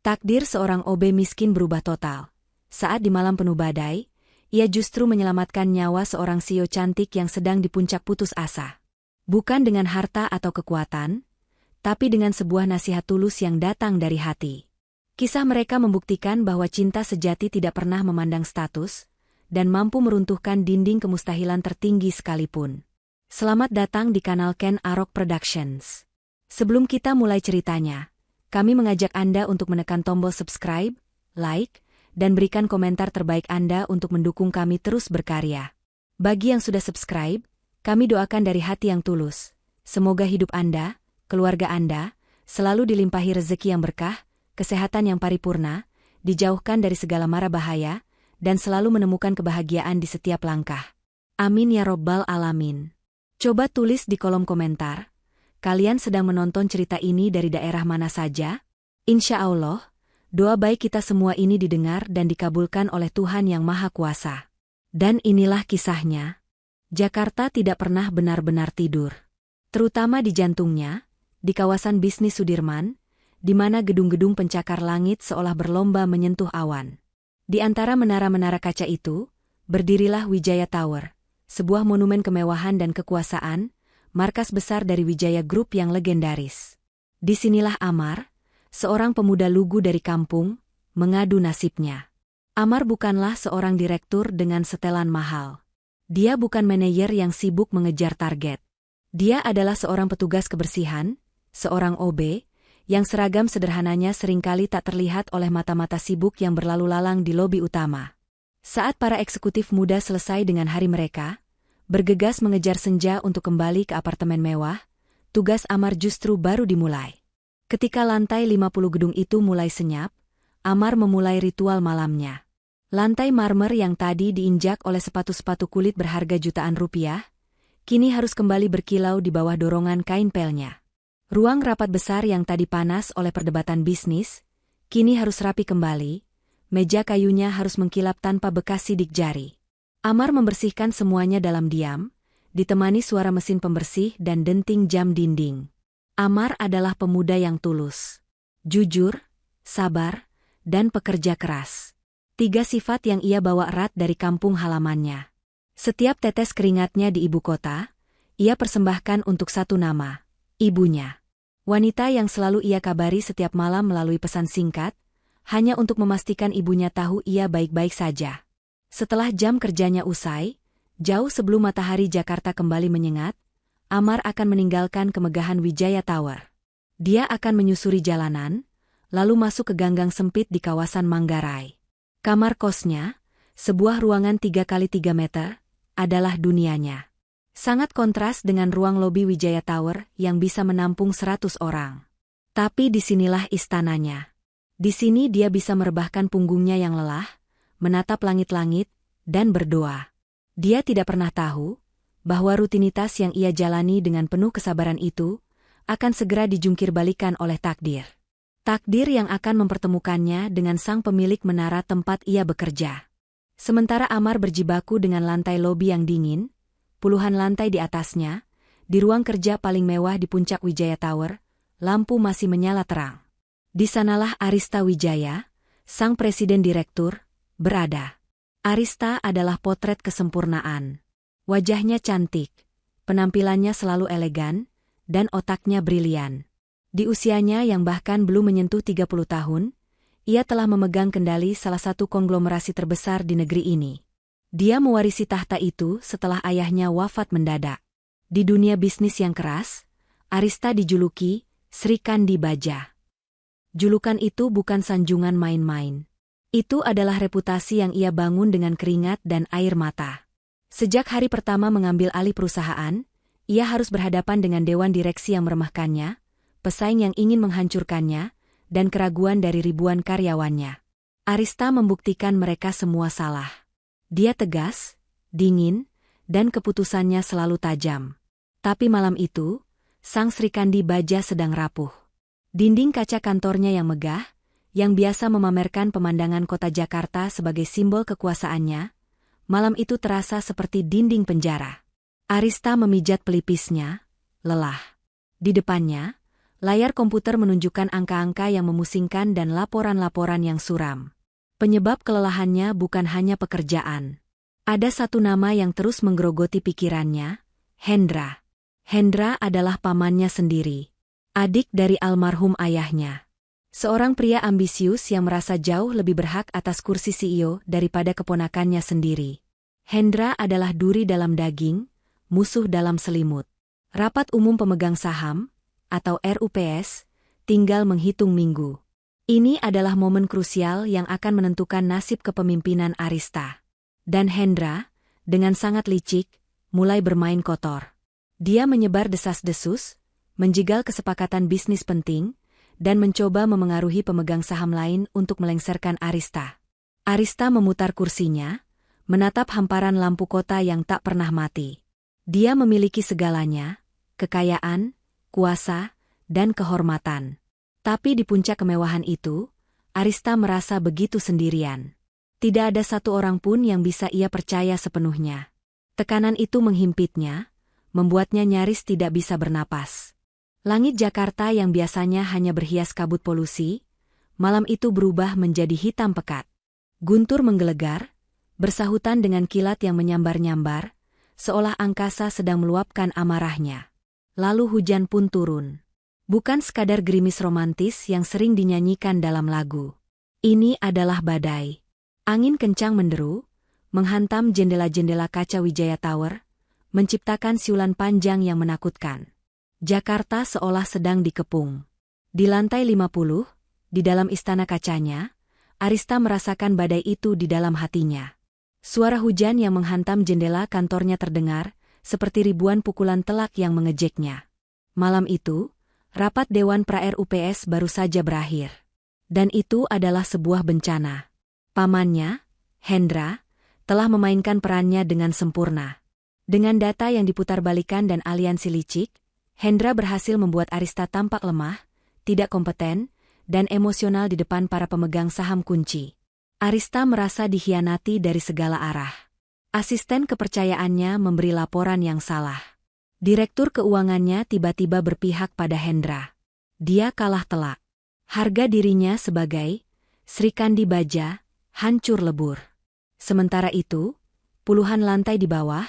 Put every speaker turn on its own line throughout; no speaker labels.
Takdir seorang OB miskin berubah total. Saat di malam penuh badai, ia justru menyelamatkan nyawa seorang CEO cantik yang sedang di puncak putus asa. Bukan dengan harta atau kekuatan, tapi dengan sebuah nasihat tulus yang datang dari hati. Kisah mereka membuktikan bahwa cinta sejati tidak pernah memandang status, dan mampu meruntuhkan dinding kemustahilan tertinggi sekalipun. Selamat datang di kanal Ken Arok Productions. Sebelum kita mulai ceritanya, kami mengajak Anda untuk menekan tombol subscribe, like, dan berikan komentar terbaik Anda untuk mendukung kami terus berkarya. Bagi yang sudah subscribe, kami doakan dari hati yang tulus. Semoga hidup Anda, keluarga Anda, selalu dilimpahi rezeki yang berkah, kesehatan yang paripurna, dijauhkan dari segala mara bahaya, dan selalu menemukan kebahagiaan di setiap langkah. Amin ya robbal alamin. Coba tulis di kolom komentar, kalian sedang menonton cerita ini dari daerah mana saja? Insya Allah, doa baik kita semua ini didengar dan dikabulkan oleh Tuhan Yang Maha Kuasa. Dan inilah kisahnya. Jakarta tidak pernah benar-benar tidur. Terutama di jantungnya, di kawasan bisnis Sudirman, di mana gedung-gedung pencakar langit seolah berlomba menyentuh awan. Di antara menara-menara kaca itu, berdirilah Wijaya Tower, sebuah monumen kemewahan dan kekuasaan, markas besar dari Wijaya Group yang legendaris. Disinilah Amar, seorang pemuda lugu dari kampung, mengadu nasibnya. Amar bukanlah seorang direktur dengan setelan mahal. Dia bukan manajer yang sibuk mengejar target. Dia adalah seorang petugas kebersihan, seorang OB, yang seragam sederhananya seringkali tak terlihat oleh mata-mata sibuk yang berlalu lalang di lobi utama. Saat para eksekutif muda selesai dengan hari mereka, bergegas mengejar senja untuk kembali ke apartemen mewah, tugas Amar justru baru dimulai. Ketika lantai 50 gedung itu mulai senyap, Amar memulai ritual malamnya. Lantai marmer yang tadi diinjak oleh sepatu-sepatu kulit berharga jutaan rupiah, kini harus kembali berkilau di bawah dorongan kain pelnya. Ruang rapat besar yang tadi panas oleh perdebatan bisnis, kini harus rapi kembali, meja kayunya harus mengkilap tanpa bekas sidik jari. Amar membersihkan semuanya dalam diam, ditemani suara mesin pembersih dan denting jam dinding. Amar adalah pemuda yang tulus, jujur, sabar, dan pekerja keras. 3 sifat yang ia bawa erat dari kampung halamannya. Setiap tetes keringatnya di ibu kota, ia persembahkan untuk satu nama, ibunya. Wanita yang selalu ia kabari setiap malam melalui pesan singkat, hanya untuk memastikan ibunya tahu ia baik-baik saja. Setelah jam kerjanya usai, jauh sebelum matahari Jakarta kembali menyengat, Amar akan meninggalkan kemegahan Wijaya Tower. Dia akan menyusuri jalanan, lalu masuk ke ganggang sempit di kawasan Manggarai. Kamar kosnya, sebuah ruangan 3x3 meter, adalah dunianya. Sangat kontras dengan ruang lobi Wijaya Tower yang bisa menampung 100 orang. Tapi disinilah istananya. Di sini dia bisa merebahkan punggungnya yang lelah, menatap langit-langit, dan berdoa. Dia tidak pernah tahu bahwa rutinitas yang ia jalani dengan penuh kesabaran itu akan segera dijungkir balikan oleh takdir. Takdir yang akan mempertemukannya dengan sang pemilik menara tempat ia bekerja. Sementara Amar berjibaku dengan lantai lobi yang dingin, puluhan lantai di atasnya, di ruang kerja paling mewah di puncak Wijaya Tower, lampu masih menyala terang. Di sanalah Arista Wijaya, sang presiden direktur, berada. Arista adalah potret kesempurnaan. Wajahnya cantik, penampilannya selalu elegan, dan otaknya brilian. Di usianya yang bahkan belum menyentuh 30 tahun, ia telah memegang kendali salah satu konglomerasi terbesar di negeri ini. Dia mewarisi tahta itu setelah ayahnya wafat mendadak. Di dunia bisnis yang keras, Arista dijuluki Sri Kandi Baja. Julukan itu bukan sanjungan main-main. Itu adalah reputasi yang ia bangun dengan keringat dan air mata. Sejak hari pertama mengambil alih perusahaan, ia harus berhadapan dengan dewan direksi yang meremehkannya, pesaing yang ingin menghancurkannya, dan keraguan dari ribuan karyawannya. Arista membuktikan mereka semua salah. Dia tegas, dingin, dan keputusannya selalu tajam. Tapi malam itu, sang Sri Kandi Baja sedang rapuh. Dinding kaca kantornya yang megah, yang biasa memamerkan pemandangan kota Jakarta sebagai simbol kekuasaannya, malam itu terasa seperti dinding penjara. Arista memijat pelipisnya, lelah. Di depannya, Layar komputer menunjukkan angka-angka yang memusingkan dan laporan-laporan yang suram. Penyebab kelelahannya bukan hanya pekerjaan. Ada satu nama yang terus menggerogoti pikirannya, Hendra. Hendra adalah pamannya sendiri, adik dari almarhum ayahnya. Seorang pria ambisius yang merasa jauh lebih berhak atas kursi CEO daripada keponakannya sendiri. Hendra adalah duri dalam daging, musuh dalam selimut. Rapat umum pemegang saham, atau RUPS, tinggal menghitung minggu. Ini adalah momen krusial yang akan menentukan nasib kepemimpinan Arista. Dan Hendra, dengan sangat licik, mulai bermain kotor. Dia menyebar desas-desus, menjegal kesepakatan bisnis penting, dan mencoba memengaruhi pemegang saham lain untuk melengsarkan Arista. Arista memutar kursinya, menatap hamparan lampu kota yang tak pernah mati. Dia memiliki segalanya, kekayaan, kuasa, dan kehormatan. Tapi di puncak kemewahan itu, Arista merasa begitu sendirian. Tidak ada satu orang pun yang bisa ia percaya sepenuhnya. Tekanan itu menghimpitnya, membuatnya nyaris tidak bisa bernapas. Langit Jakarta yang biasanya hanya berhias kabut polusi, malam itu berubah menjadi hitam pekat. Guntur menggelegar, bersahutan dengan kilat yang menyambar-nyambar, seolah angkasa sedang meluapkan amarahnya. Lalu hujan pun turun. Bukan sekadar gerimis romantis yang sering dinyanyikan dalam lagu. Ini adalah badai. Angin kencang menderu, menghantam jendela-jendela kaca Wijaya Tower, menciptakan siulan panjang yang menakutkan. Jakarta seolah sedang dikepung. Di lantai 50, di dalam istana kacanya, Arista merasakan badai itu di dalam hatinya. Suara hujan yang menghantam jendela kantornya terdengar, seperti ribuan pukulan telak yang mengejeknya. Malam itu, rapat Dewan pra-RUPS baru saja berakhir. Dan itu adalah sebuah bencana. Pamannya, Hendra, telah memainkan perannya dengan sempurna. Dengan data yang diputarбalikan dan aliansi licik, Hendra berhasil membuat Arista tampak lemah, tidak kompeten, dan emosional di depan para pemegang saham kunci. Arista merasa dikhianati dari segala arah. Asisten kepercayaannya memberi laporan yang salah. Direktur keuangannya tiba-tiba berpihak pada Hendra. Dia kalah telak. Harga dirinya sebagai Sri Kandi Baja hancur lebur. Sementara itu, puluhan lantai di bawah,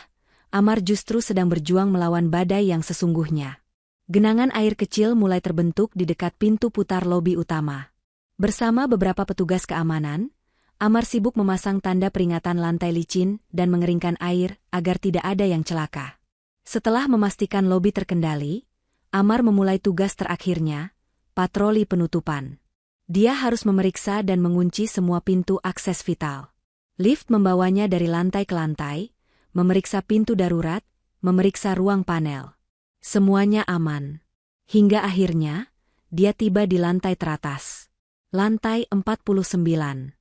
Amar justru sedang berjuang melawan badai yang sesungguhnya. Genangan air kecil mulai terbentuk di dekat pintu putar lobi utama. Bersama beberapa petugas keamanan, Amar sibuk memasang tanda peringatan lantai licin dan mengeringkan air agar tidak ada yang celaka. Setelah memastikan lobi terkendali, Amar memulai tugas terakhirnya, patroli penutupan. Dia harus memeriksa dan mengunci semua pintu akses vital. Lift membawanya dari lantai ke lantai, memeriksa pintu darurat, memeriksa ruang panel. Semuanya aman. Hingga akhirnya, dia tiba di lantai teratas. Lantai 49.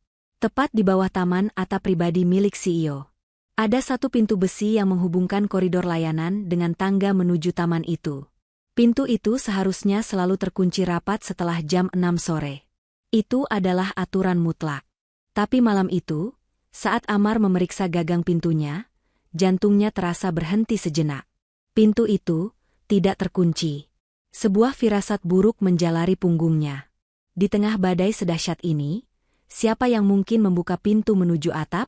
Tepat di bawah taman atap pribadi milik CEO. Ada satu pintu besi yang menghubungkan koridor layanan dengan tangga menuju taman itu. Pintu itu seharusnya selalu terkunci rapat setelah jam 6 sore. Itu adalah aturan mutlak. Tapi malam itu, saat Amar memeriksa gagang pintunya, jantungnya terasa berhenti sejenak. Pintu itu tidak terkunci. Sebuah firasat buruk menjalari punggungnya. Di tengah badai sedahsyat ini, siapa yang mungkin membuka pintu menuju atap?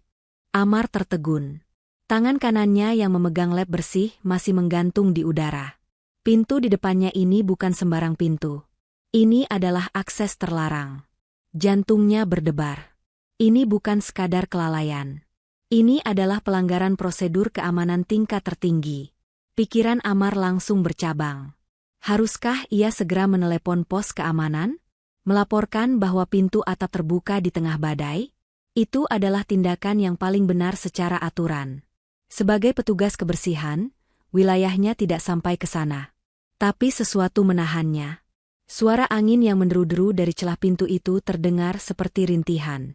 Amar tertegun. Tangan kanannya yang memegang lem bersih masih menggantung di udara. Pintu di depannya ini bukan sembarang pintu. Ini adalah akses terlarang. Jantungnya berdebar. Ini bukan sekadar kelalaian. Ini adalah pelanggaran prosedur keamanan tingkat tertinggi. Pikiran Amar langsung bercabang. Haruskah ia segera menelepon pos keamanan? Melaporkan bahwa pintu atap terbuka di tengah badai? Itu adalah tindakan yang paling benar secara aturan. Sebagai petugas kebersihan, wilayahnya tidak sampai ke sana. Tapi sesuatu menahannya. Suara angin yang menderu-deru dari celah pintu itu terdengar seperti rintihan.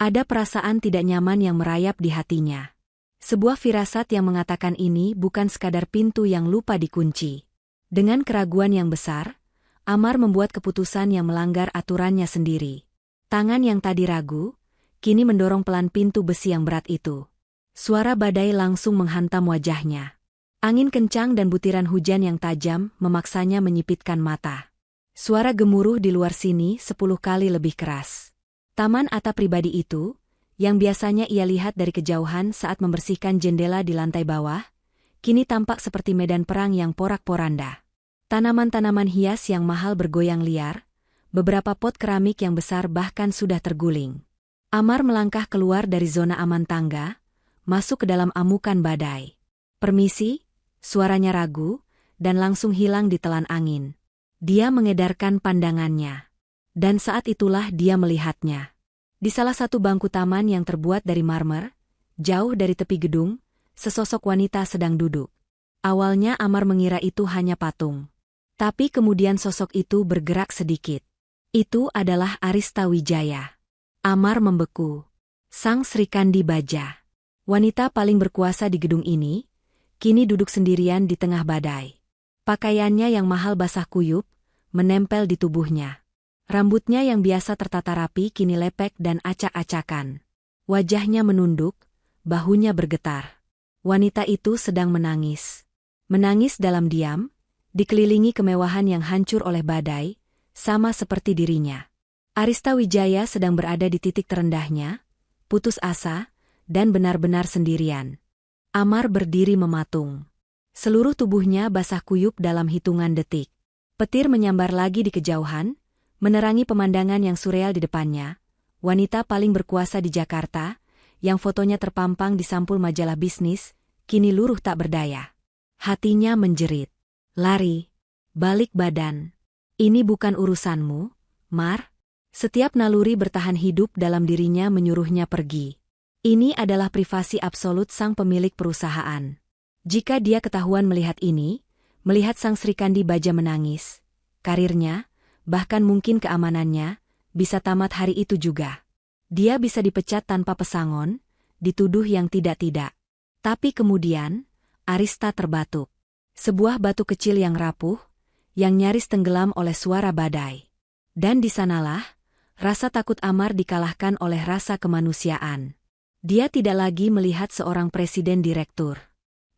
Ada perasaan tidak nyaman yang merayap di hatinya. Sebuah firasat yang mengatakan ini bukan sekadar pintu yang lupa dikunci. Dengan keraguan yang besar, Amar membuat keputusan yang melanggar aturannya sendiri. Tangan yang tadi ragu, kini mendorong pelan pintu besi yang berat itu. Suara badai langsung menghantam wajahnya. Angin kencang dan butiran hujan yang tajam memaksanya menyipitkan mata. Suara gemuruh di luar sini 10 kali lebih keras. Taman Atta pribadi itu, yang biasanya ia lihat dari kejauhan saat membersihkan jendela di lantai bawah, kini tampak seperti medan perang yang porak-poranda. Tanaman-tanaman hias yang mahal bergoyang liar, beberapa pot keramik yang besar bahkan sudah terguling. Amar melangkah keluar dari zona aman tangga, masuk ke dalam amukan badai. "Permisi," suaranya ragu, dan langsung hilang ditelan angin. Dia mengedarkan pandangannya. Dan saat itulah dia melihatnya. Di salah satu bangku taman yang terbuat dari marmer, jauh dari tepi gedung, sesosok wanita sedang duduk. Awalnya Amar mengira itu hanya patung. Tapi kemudian sosok itu bergerak sedikit. Itu adalah Arista Wijaya. Amar membeku. Sang Sri Kandi Baja. Wanita paling berkuasa di gedung ini, kini duduk sendirian di tengah badai. Pakaiannya yang mahal basah kuyup, menempel di tubuhnya. Rambutnya yang biasa tertata rapi kini lepek dan acak-acakan. Wajahnya menunduk, bahunya bergetar. Wanita itu sedang menangis. Menangis dalam diam, dikelilingi kemewahan yang hancur oleh badai, sama seperti dirinya. Arista Wijaya sedang berada di titik terendahnya, putus asa, dan benar-benar sendirian. Amar berdiri mematung. Seluruh tubuhnya basah kuyup dalam hitungan detik. Petir menyambar lagi di kejauhan, menerangi pemandangan yang surreal di depannya. Wanita paling berkuasa di Jakarta, yang fotonya terpampang di sampul majalah bisnis, kini luruh tak berdaya. Hatinya menjerit. "Lari. Balik badan. Ini bukan urusanmu, Mar." Setiap naluri bertahan hidup dalam dirinya menyuruhnya pergi. Ini adalah privasi absolut sang pemilik perusahaan. Jika dia ketahuan melihat ini, melihat Sang Sri Kandi Baja menangis, karirnya, bahkan mungkin keamanannya, bisa tamat hari itu juga. Dia bisa dipecat tanpa pesangon, dituduh yang tidak-tidak. Tapi kemudian, Arista terbatuk. Sebuah batu kecil yang rapuh, yang nyaris tenggelam oleh suara badai. Dan di sanalah, rasa takut Amar dikalahkan oleh rasa kemanusiaan. Dia tidak lagi melihat seorang presiden direktur.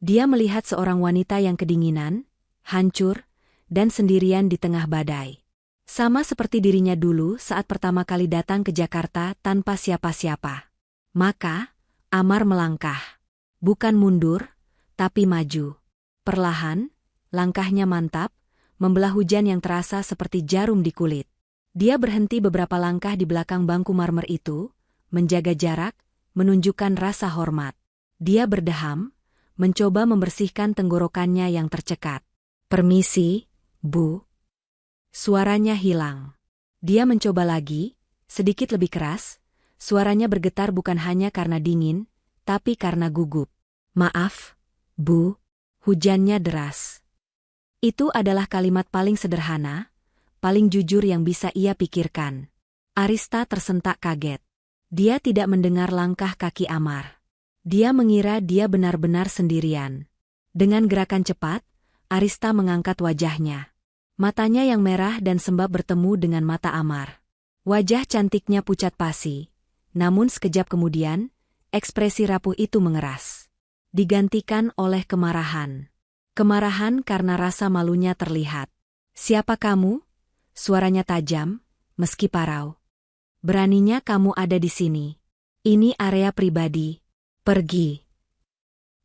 Dia melihat seorang wanita yang kedinginan, hancur, dan sendirian di tengah badai. Sama seperti dirinya dulu saat pertama kali datang ke Jakarta tanpa siapa-siapa. Maka, Amar melangkah. Bukan mundur, tapi maju. Perlahan, langkahnya mantap, membelah hujan yang terasa seperti jarum di kulit. Dia berhenti beberapa langkah di belakang bangku marmer itu, menjaga jarak, menunjukkan rasa hormat. Dia berdeham, mencoba membersihkan tenggorokannya yang tercekat. "Permisi, Bu." Suaranya hilang. Dia mencoba lagi, sedikit lebih keras, suaranya bergetar bukan hanya karena dingin, tapi karena gugup. "Maaf, Bu." Hujannya deras. Itu adalah kalimat paling sederhana, paling jujur yang bisa ia pikirkan. Arista tersentak kaget. Dia tidak mendengar langkah kaki Amar. Dia mengira dia benar-benar sendirian. Dengan gerakan cepat, Arista mengangkat wajahnya. Matanya yang merah dan sembab bertemu dengan mata Amar. Wajah cantiknya pucat pasi. Namun sekejap kemudian, ekspresi rapuh itu mengeras. Digantikan oleh kemarahan. Kemarahan karena rasa malunya terlihat. "Siapa kamu?" Suaranya tajam, meski parau. "Beraninya kamu ada di sini. Ini area pribadi. Pergi."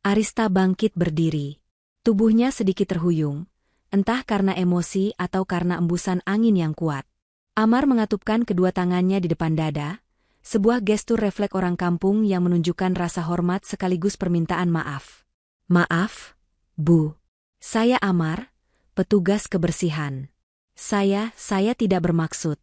Arista bangkit berdiri. Tubuhnya sedikit terhuyung, entah karena emosi atau karena embusan angin yang kuat. Amar mengatupkan kedua tangannya di depan dada, sebuah gestur refleks orang kampung yang menunjukkan rasa hormat sekaligus permintaan maaf. "Maaf, Bu. Saya Amar, petugas kebersihan. Saya tidak bermaksud.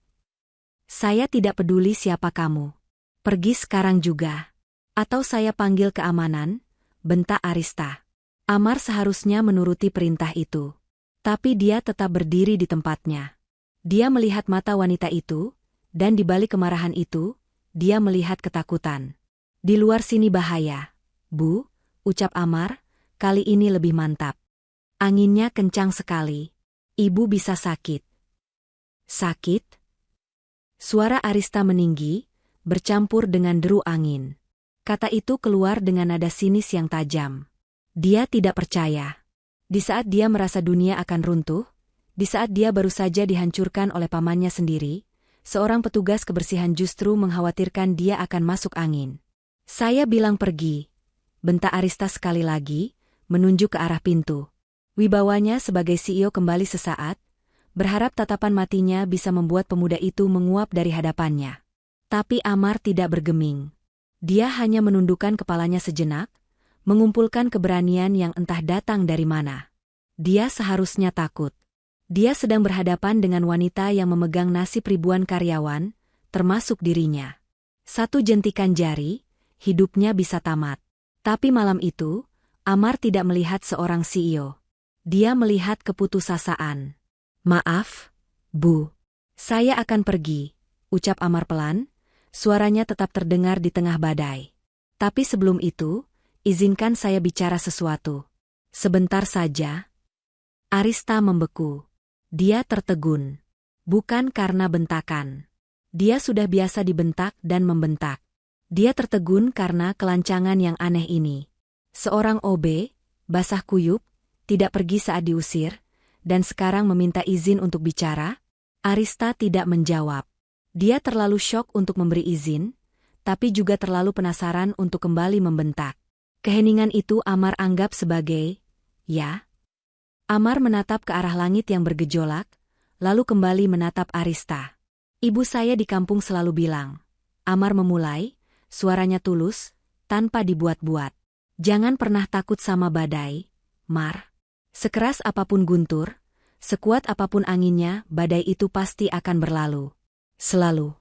Saya tidak peduli siapa kamu. Pergi sekarang juga. Atau saya panggil keamanan," bentak Arista. Amar seharusnya menuruti perintah itu. Tapi dia tetap berdiri di tempatnya. Dia melihat mata wanita itu, dan di balik kemarahan itu, dia melihat ketakutan. "Di luar sini bahaya, Bu," ucap Amar, kali ini lebih mantap. "Anginnya kencang sekali. Ibu bisa sakit." "Sakit?" Suara Arista meninggi, bercampur dengan deru angin. Kata itu keluar dengan nada sinis yang tajam. Dia tidak percaya. Di saat dia merasa dunia akan runtuh, Di saat dia baru saja dihancurkan oleh pamannya sendiri, seorang petugas kebersihan justru mengkhawatirkan dia akan masuk angin. "Saya bilang pergi," bentak Arista sekali lagi, menunjuk ke arah pintu. Wibawanya sebagai CEO kembali sesaat, berharap tatapan matinya bisa membuat pemuda itu menguap dari hadapannya. Tapi Amar tidak bergeming. Dia hanya menundukkan kepalanya sejenak, mengumpulkan keberanian yang entah datang dari mana. Dia seharusnya takut. Dia sedang berhadapan dengan wanita yang memegang nasib ribuan karyawan, termasuk dirinya. Satu jentikan jari, hidupnya bisa tamat. Tapi malam itu, Amar tidak melihat seorang CEO. Dia melihat keputusasaan. "Maaf, Bu. Saya akan pergi," ucap Amar pelan, suaranya tetap terdengar di tengah badai. "Tapi sebelum itu, izinkan saya bicara sesuatu." "Sebentar saja." Arista membeku. Dia tertegun. Bukan karena bentakan. Dia sudah biasa dibentak dan membentak. Dia tertegun karena kelancangan yang aneh ini. Seorang OB, basah kuyup, tidak pergi saat diusir, dan sekarang meminta izin untuk bicara? Arista tidak menjawab. Dia terlalu syok untuk memberi izin, tapi juga terlalu penasaran untuk kembali membentak. Keheningan itu Amar anggap sebagai, "Ya." Amar menatap ke arah langit yang bergejolak, lalu kembali menatap Arista. "Ibu saya di kampung selalu bilang." Amar memulai, suaranya tulus, tanpa dibuat-buat. "Jangan pernah takut sama badai, Mar. Sekeras apapun guntur, sekuat apapun anginnya, badai itu pasti akan berlalu. Selalu."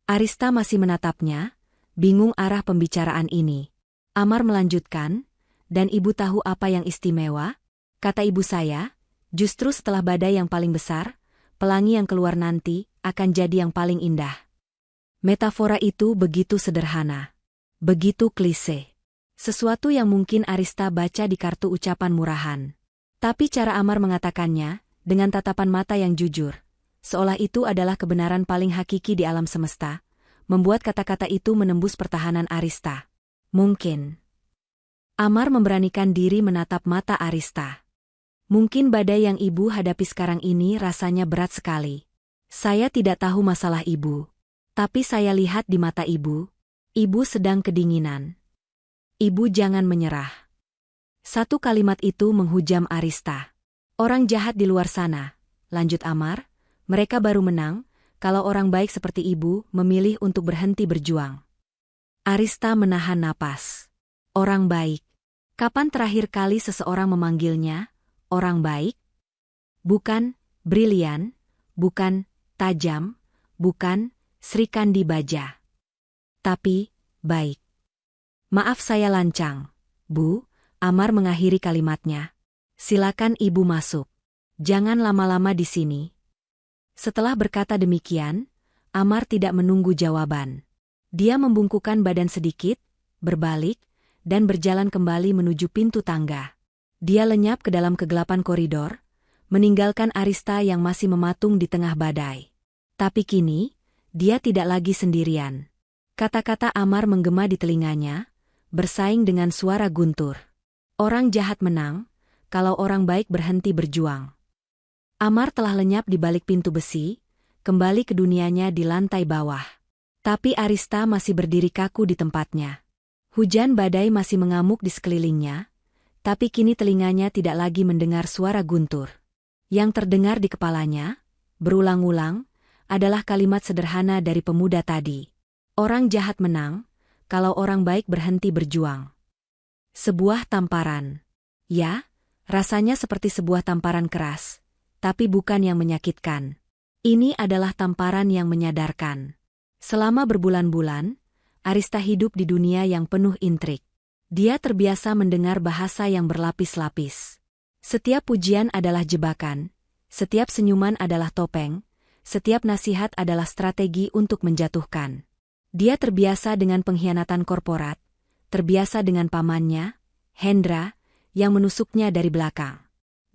Arista masih menatapnya, bingung arah pembicaraan ini. Amar melanjutkan, "Dan ibu tahu apa yang istimewa? Kata ibu saya, justru setelah badai yang paling besar, pelangi yang keluar nanti akan jadi yang paling indah." Metafora itu begitu sederhana. Begitu klise. Sesuatu yang mungkin Arista baca di kartu ucapan murahan. Tapi cara Amar mengatakannya, dengan tatapan mata yang jujur, seolah itu adalah kebenaran paling hakiki di alam semesta, membuat kata-kata itu menembus pertahanan Arista. "Mungkin." Amar memberanikan diri menatap mata Arista. "Mungkin badai yang ibu hadapi sekarang ini rasanya berat sekali. Saya tidak tahu masalah ibu. Tapi saya lihat di mata ibu, ibu sedang kedinginan. Ibu jangan menyerah." Satu kalimat itu menghujam Arista. "Orang jahat di luar sana," lanjut Amar, "mereka baru menang, kalau orang baik seperti ibu memilih untuk berhenti berjuang." Arista menahan napas. Orang baik. Kapan terakhir kali seseorang memanggilnya orang baik? Bukan brilian, bukan tajam, bukan Sri Kandi Baja. Tapi baik. "Maaf saya lancang, Bu." Amar mengakhiri kalimatnya. "Silakan ibu masuk. Jangan lama-lama di sini." Setelah berkata demikian, Amar tidak menunggu jawaban. Dia membungkukkan badan sedikit, berbalik, dan berjalan kembali menuju pintu tangga. Dia lenyap ke dalam kegelapan koridor, meninggalkan Arista yang masih mematung di tengah badai. Tapi kini, dia tidak lagi sendirian. Kata-kata Amar menggema di telinganya, bersaing dengan suara guntur. "Orang jahat menang, kalau orang baik berhenti berjuang." Amar telah lenyap di balik pintu besi, kembali ke dunianya di lantai bawah. Tapi Arista masih berdiri kaku di tempatnya. Hujan badai masih mengamuk di sekelilingnya, tapi kini telinganya tidak lagi mendengar suara guntur. Yang terdengar di kepalanya, berulang-ulang, adalah kalimat sederhana dari pemuda tadi. "Orang jahat menang, kalau orang baik berhenti berjuang." Sebuah tamparan. Ya, rasanya seperti sebuah tamparan keras, tapi bukan yang menyakitkan. Ini adalah tamparan yang menyadarkan. Selama berbulan-bulan, Arista hidup di dunia yang penuh intrik. Dia terbiasa mendengar bahasa yang berlapis-lapis. Setiap pujian adalah jebakan, setiap senyuman adalah topeng, setiap nasihat adalah strategi untuk menjatuhkan. Dia terbiasa dengan pengkhianatan korporat, terbiasa dengan pamannya, Hendra, yang menusuknya dari belakang.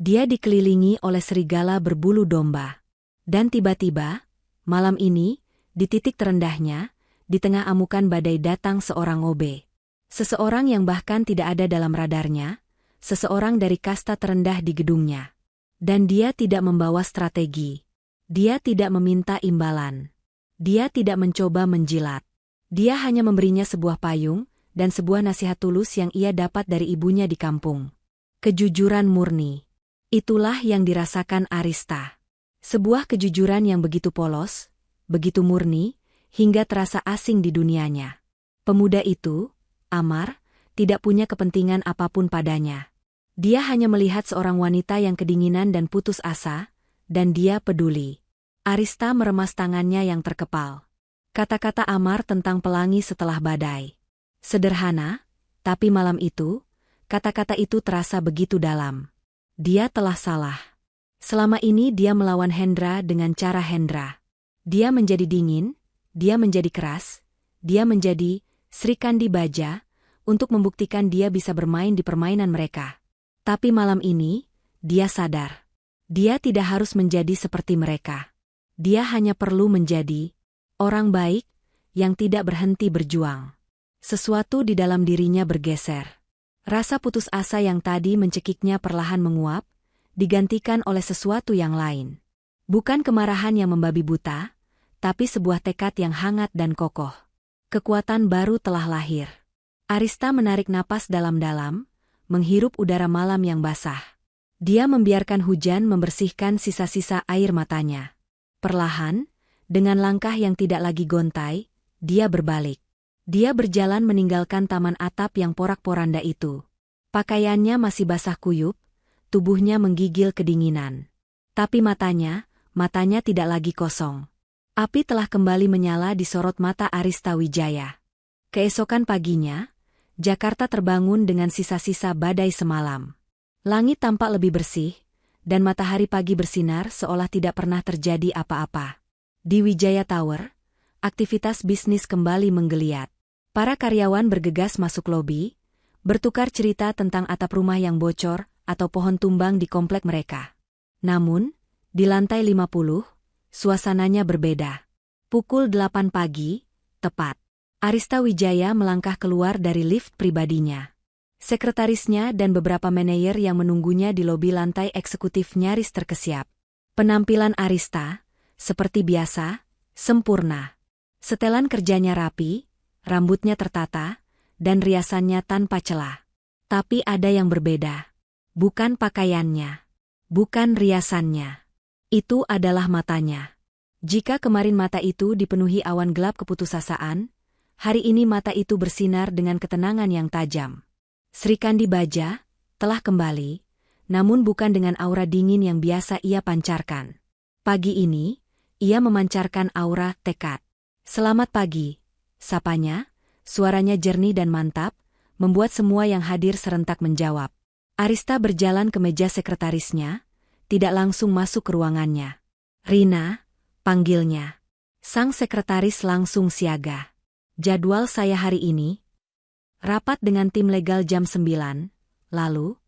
Dia dikelilingi oleh serigala berbulu domba. Dan tiba-tiba, malam ini, di titik terendahnya, di tengah amukan badai datang seorang OB. Seseorang yang bahkan tidak ada dalam radarnya, seseorang dari kasta terendah di gedungnya. Dan dia tidak membawa strategi. Dia tidak meminta imbalan. Dia tidak mencoba menjilat. Dia hanya memberinya sebuah payung dan sebuah nasihat tulus yang ia dapat dari ibunya di kampung. Kejujuran murni. Itulah yang dirasakan Arista. Sebuah kejujuran yang begitu polos, begitu murni, hingga terasa asing di dunianya. Pemuda itu, Amar, tidak punya kepentingan apapun padanya. Dia hanya melihat seorang wanita yang kedinginan dan putus asa, dan dia peduli. Arista meremas tangannya yang terkepal. Kata-kata Amar tentang pelangi setelah badai. Sederhana, tapi malam itu, kata-kata itu terasa begitu dalam. Dia telah salah. Selama ini dia melawan Hendra dengan cara Hendra. Dia menjadi dingin, dia menjadi keras, dia menjadi Sri Kandi Baja, untuk membuktikan dia bisa bermain di permainan mereka. Tapi malam ini, dia sadar. Dia tidak harus menjadi seperti mereka. Dia hanya perlu menjadi orang baik yang tidak berhenti berjuang. Sesuatu di dalam dirinya bergeser. Rasa putus asa yang tadi mencekiknya perlahan menguap, digantikan oleh sesuatu yang lain. Bukan kemarahan yang membabi buta, tapi sebuah tekad yang hangat dan kokoh. Kekuatan baru telah lahir. Arista menarik napas dalam-dalam, menghirup udara malam yang basah. Dia membiarkan hujan membersihkan sisa-sisa air matanya. Perlahan, dengan langkah yang tidak lagi gontai, dia berbalik. Dia berjalan meninggalkan taman atap yang porak-poranda itu. Pakaiannya masih basah kuyup, tubuhnya menggigil kedinginan. Tapi matanya tidak lagi kosong. Api telah kembali menyala di sorot mata Arista Wijaya. Keesokan paginya, Jakarta terbangun dengan sisa-sisa badai semalam. Langit tampak lebih bersih, dan matahari pagi bersinar seolah tidak pernah terjadi apa-apa. Di Wijaya Tower, aktivitas bisnis kembali menggeliat. Para karyawan bergegas masuk lobi, bertukar cerita tentang atap rumah yang bocor atau pohon tumbang di komplek mereka. Namun, di lantai 50, suasananya berbeda. Pukul 8 pagi, tepat. Arista Wijaya melangkah keluar dari lift pribadinya. Sekretarisnya dan beberapa manajer yang menunggunya di lobi lantai eksekutif nyaris terkesiap. Penampilan Arista, seperti biasa, sempurna. Setelan kerjanya rapi, rambutnya tertata, dan riasannya tanpa celah. Tapi ada yang berbeda. Bukan pakaiannya. Bukan riasannya. Itu adalah matanya. Jika kemarin mata itu dipenuhi awan gelap keputusasaan, hari ini mata itu bersinar dengan ketenangan yang tajam. Sri Kandi Baja telah kembali, namun bukan dengan aura dingin yang biasa ia pancarkan. Pagi ini, ia memancarkan aura tekad. Selamat pagi, sapanya, suaranya jernih dan mantap, membuat semua yang hadir serentak menjawab. Arista berjalan ke meja sekretarisnya, tidak langsung masuk ke ruangannya. Rina, panggilnya. Sang sekretaris langsung siaga. Jadwal saya hari ini, rapat dengan tim legal jam 9, lalu,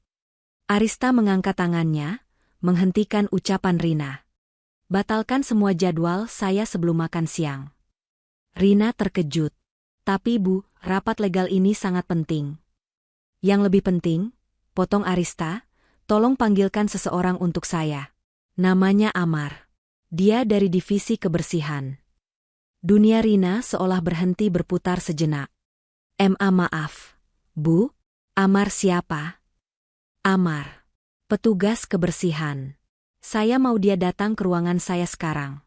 Arista mengangkat tangannya, menghentikan ucapan Rina. Batalkan semua jadwal saya sebelum makan siang. Rina terkejut. Tapi Bu, rapat legal ini sangat penting. Yang lebih penting, potong Arista, tolong panggilkan seseorang untuk saya. Namanya Amar. Dia dari divisi kebersihan. Dunia Rina seolah berhenti berputar sejenak. Maaf, Bu, Amar siapa? Amar. Petugas kebersihan. Saya mau dia datang ke ruangan saya sekarang.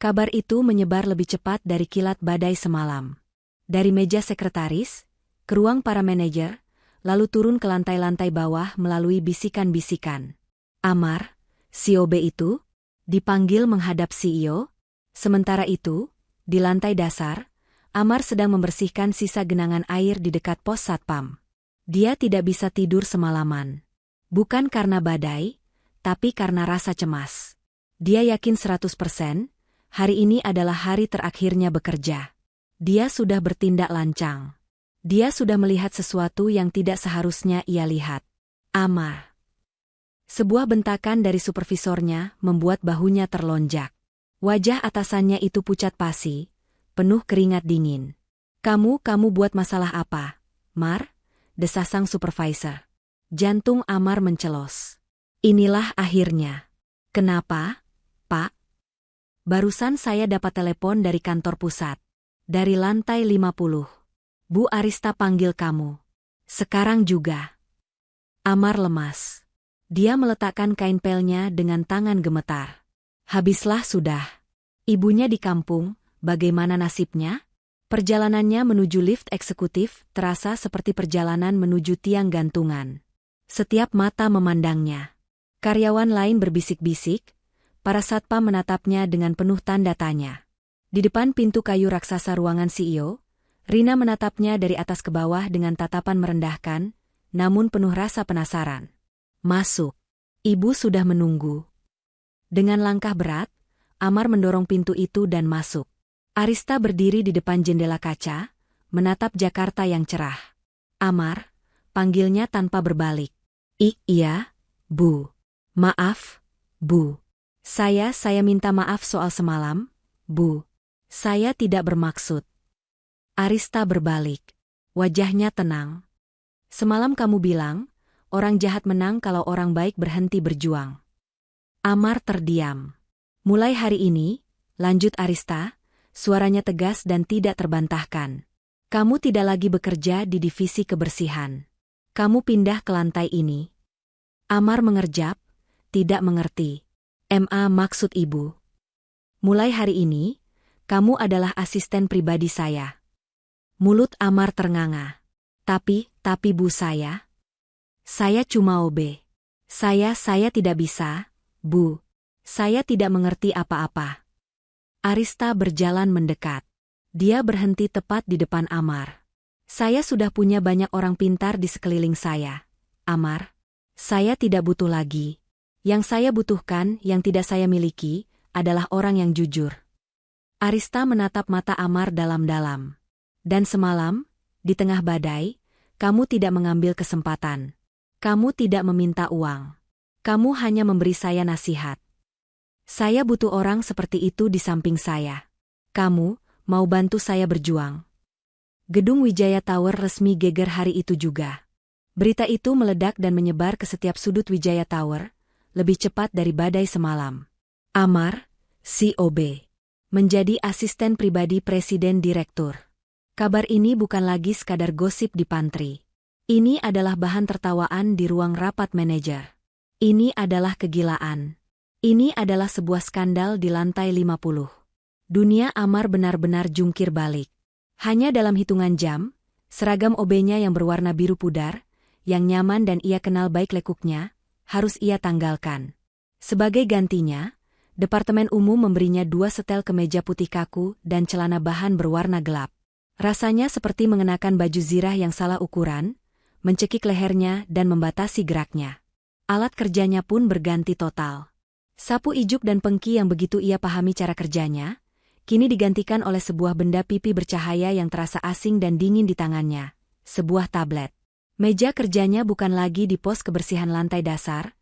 Kabar itu menyebar lebih cepat dari kilat badai semalam. Dari meja sekretaris, ke ruang para manajer, lalu turun ke lantai-lantai bawah melalui bisikan-bisikan. Amar, CEO B itu, dipanggil menghadap CEO. Sementara itu, di lantai dasar, Amar sedang membersihkan sisa genangan air di dekat pos satpam. Dia tidak bisa tidur semalaman. Bukan karena badai, tapi karena rasa cemas. Dia yakin 100%, hari ini adalah hari terakhirnya bekerja. Dia sudah bertindak lancang. Dia sudah melihat sesuatu yang tidak seharusnya ia lihat. Amar. Sebuah bentakan dari supervisornya membuat bahunya terlonjak. Wajah atasannya itu pucat pasi, penuh keringat dingin. Kamu buat masalah apa, Mar? Desas sang supervisor. Jantung Amar mencelos. Inilah akhirnya. Kenapa, Pak? Barusan saya dapat telepon dari kantor pusat. Dari lantai 50. Bu Arista panggil kamu. Sekarang juga. Amar lemas. Dia meletakkan kain pelnya dengan tangan gemetar. Habislah sudah. Ibunya di kampung, bagaimana nasibnya? Perjalanannya menuju lift eksekutif terasa seperti perjalanan menuju tiang gantungan. Setiap mata memandangnya. Karyawan lain berbisik-bisik, para satpam menatapnya dengan penuh tanda tanya. Di depan pintu kayu raksasa ruangan CEO, Rina menatapnya dari atas ke bawah dengan tatapan merendahkan, namun penuh rasa penasaran. Masuk. Ibu sudah menunggu. Dengan langkah berat, Amar mendorong pintu itu dan masuk. Arista berdiri di depan jendela kaca, menatap Jakarta yang cerah. Amar, panggilnya tanpa berbalik. Iya, Bu. Maaf, Bu. Saya minta maaf soal semalam, Bu. Saya tidak bermaksud. Arista berbalik. Wajahnya tenang. Semalam kamu bilang, orang jahat menang kalau orang baik berhenti berjuang. Amar terdiam. Mulai hari ini, lanjut Arista, suaranya tegas dan tidak terbantahkan. Kamu tidak lagi bekerja di divisi kebersihan. Kamu pindah ke lantai ini. Amar mengerjap, tidak mengerti. Maksud ibu. Mulai hari ini, kamu adalah asisten pribadi saya. Mulut Amar ternganga. Tapi Bu saya cuma OB. Saya tidak bisa, Bu. Saya tidak mengerti apa-apa. Arista berjalan mendekat. Dia berhenti tepat di depan Amar. Saya sudah punya banyak orang pintar di sekeliling saya. Amar, saya tidak butuh lagi. Yang saya butuhkan, yang tidak saya miliki, adalah orang yang jujur. Arista menatap mata Amar dalam-dalam. Dan semalam, di tengah badai, kamu tidak mengambil kesempatan. Kamu tidak meminta uang. Kamu hanya memberi saya nasihat. Saya butuh orang seperti itu di samping saya. Kamu mau bantu saya berjuang. Gedung Wijaya Tower resmi geger hari itu juga. Berita itu meledak dan menyebar ke setiap sudut Wijaya Tower, lebih cepat dari badai semalam. Amar, COB, menjadi asisten pribadi presiden direktur. Kabar ini bukan lagi sekadar gosip di pantry. Ini adalah bahan tertawaan di ruang rapat manajer. Ini adalah kegilaan. Ini adalah sebuah skandal di lantai 50. Dunia Amar benar-benar jungkir balik. Hanya dalam hitungan jam, seragam OB-nya yang berwarna biru pudar, yang nyaman dan ia kenal baik lekuknya, harus ia tanggalkan. Sebagai gantinya, Departemen Umum memberinya 2 setel kemeja putih kaku dan celana bahan berwarna gelap. Rasanya seperti mengenakan baju zirah yang salah ukuran, mencekik lehernya dan membatasi geraknya. Alat kerjanya pun berganti total. Sapu ijuk dan pengki yang begitu ia pahami cara kerjanya, kini digantikan oleh sebuah benda pipi bercahaya yang terasa asing dan dingin di tangannya, sebuah tablet. Meja kerjanya bukan lagi di pos kebersihan lantai dasar,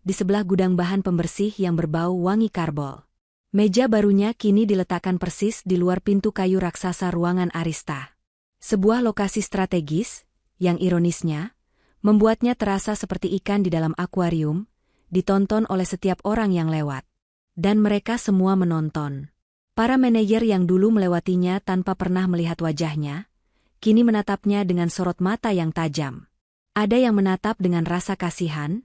di sebelah gudang bahan pembersih yang berbau wangi karbol. Meja barunya kini diletakkan persis di luar pintu kayu raksasa ruangan Arista. Sebuah lokasi strategis, yang ironisnya, membuatnya terasa seperti ikan di dalam akuarium, ditonton oleh setiap orang yang lewat. Dan mereka semua menonton. Para manajer yang dulu melewatinya tanpa pernah melihat wajahnya, kini menatapnya dengan sorot mata yang tajam. Ada yang menatap dengan rasa kasihan,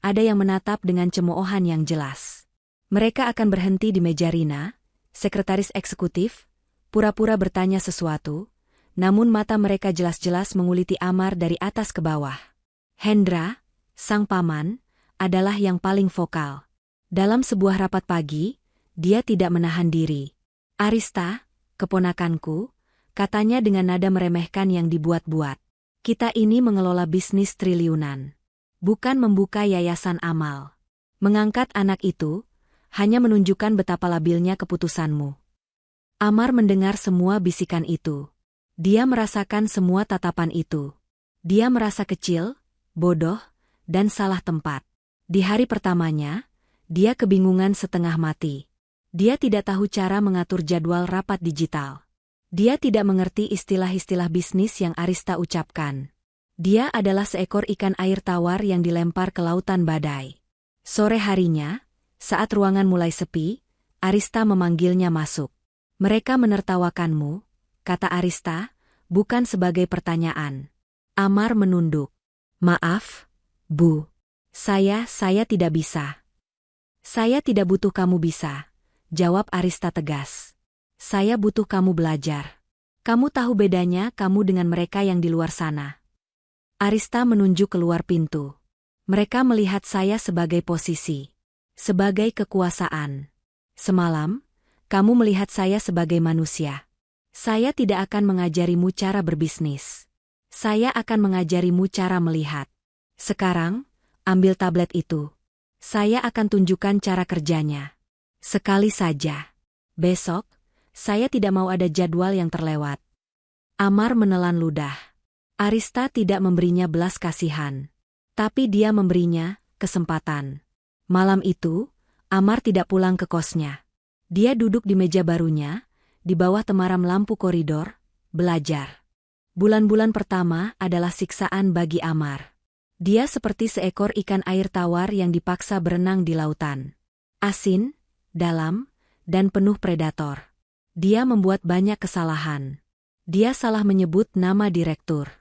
ada yang menatap dengan cemoohan yang jelas. Mereka akan berhenti di meja Rina, sekretaris eksekutif, pura-pura bertanya sesuatu, namun mata mereka jelas-jelas menguliti Amar dari atas ke bawah. Hendra, sang paman, adalah yang paling vokal. Dalam sebuah rapat pagi, dia tidak menahan diri. Arista, keponakanku, katanya dengan nada meremehkan yang dibuat-buat. Kita ini mengelola bisnis triliunan. Bukan membuka yayasan amal. Mengangkat anak itu, hanya menunjukkan betapa labilnya keputusanmu. Amar mendengar semua bisikan itu. Dia merasakan semua tatapan itu. Dia merasa kecil, bodoh, dan salah tempat. Di hari pertamanya, dia kebingungan setengah mati. Dia tidak tahu cara mengatur jadwal rapat digital. Dia tidak mengerti istilah-istilah bisnis yang Arista ucapkan. Dia adalah seekor ikan air tawar yang dilempar ke lautan badai. Sore harinya, saat ruangan mulai sepi, Arista memanggilnya masuk. Mereka menertawakanmu, kata Arista, bukan sebagai pertanyaan. Amar menunduk. Maaf, Bu. Saya tidak bisa. Saya tidak butuh kamu bisa, jawab Arista tegas. Saya butuh kamu belajar. Kamu tahu bedanya kamu dengan mereka yang di luar sana. Arista menunjuk keluar pintu. Mereka melihat saya sebagai posisi. Sebagai kekuasaan. Semalam, kamu melihat saya sebagai manusia. Saya tidak akan mengajarimu cara berbisnis. Saya akan mengajarimu cara melihat. Sekarang, ambil tablet itu. Saya akan tunjukkan cara kerjanya. Sekali saja. Besok, saya tidak mau ada jadwal yang terlewat. Amar menelan ludah. Arista tidak memberinya belas kasihan. Tapi dia memberinya kesempatan. Malam itu, Amar tidak pulang ke kosnya. Dia duduk di meja barunya, di bawah temaram lampu koridor, belajar. Bulan-bulan pertama adalah siksaan bagi Amar. Dia seperti seekor ikan air tawar yang dipaksa berenang di lautan. Asin, dalam, dan penuh predator. Dia membuat banyak kesalahan. Dia salah menyebut nama direktur.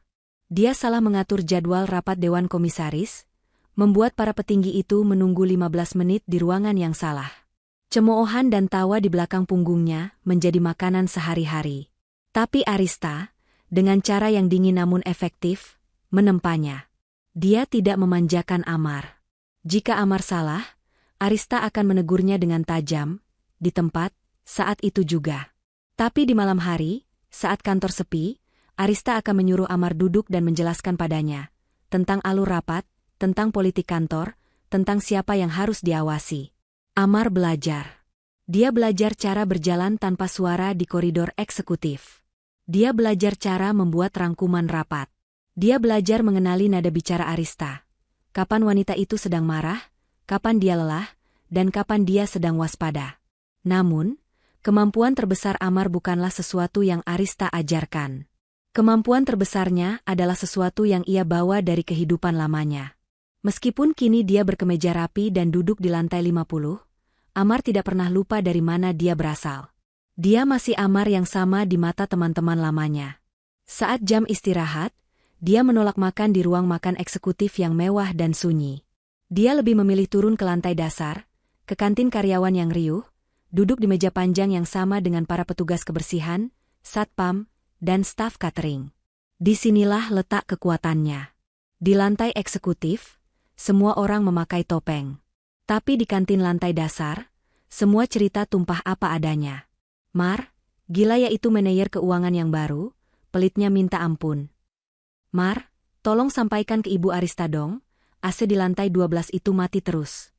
Dia salah mengatur jadwal rapat Dewan Komisaris, membuat para petinggi itu menunggu 15 menit di ruangan yang salah. Cemoohan dan tawa di belakang punggungnya menjadi makanan sehari-hari. Tapi Arista, dengan cara yang dingin namun efektif, menempanya. Dia tidak memanjakan Amar. Jika Amar salah, Arista akan menegurnya dengan tajam, di tempat, saat itu juga. Tapi di malam hari, saat kantor sepi, Arista akan menyuruh Amar duduk dan menjelaskan padanya, tentang alur rapat, tentang politik kantor, tentang siapa yang harus diawasi. Amar belajar. Dia belajar cara berjalan tanpa suara di koridor eksekutif. Dia belajar cara membuat rangkuman rapat. Dia belajar mengenali nada bicara Arista. Kapan wanita itu sedang marah, kapan dia lelah, dan kapan dia sedang waspada. Namun, kemampuan terbesar Amar bukanlah sesuatu yang Arista ajarkan. Kemampuan terbesarnya adalah sesuatu yang ia bawa dari kehidupan lamanya. Meskipun kini dia berkemeja rapi dan duduk di lantai 50, Amar tidak pernah lupa dari mana dia berasal. Dia masih Amar yang sama di mata teman-teman lamanya. Saat jam istirahat, dia menolak makan di ruang makan eksekutif yang mewah dan sunyi. Dia lebih memilih turun ke lantai dasar, ke kantin karyawan yang riuh, duduk di meja panjang yang sama dengan para petugas kebersihan, satpam, dan staf catering. Disinilah letak kekuatannya. Di lantai eksekutif, semua orang memakai topeng. Tapi di kantin lantai dasar, semua cerita tumpah apa adanya. Mar, gila ya itu manajer keuangan yang baru, pelitnya minta ampun. Mar, tolong sampaikan ke Ibu Arista dong, AC di lantai 12 itu mati terus.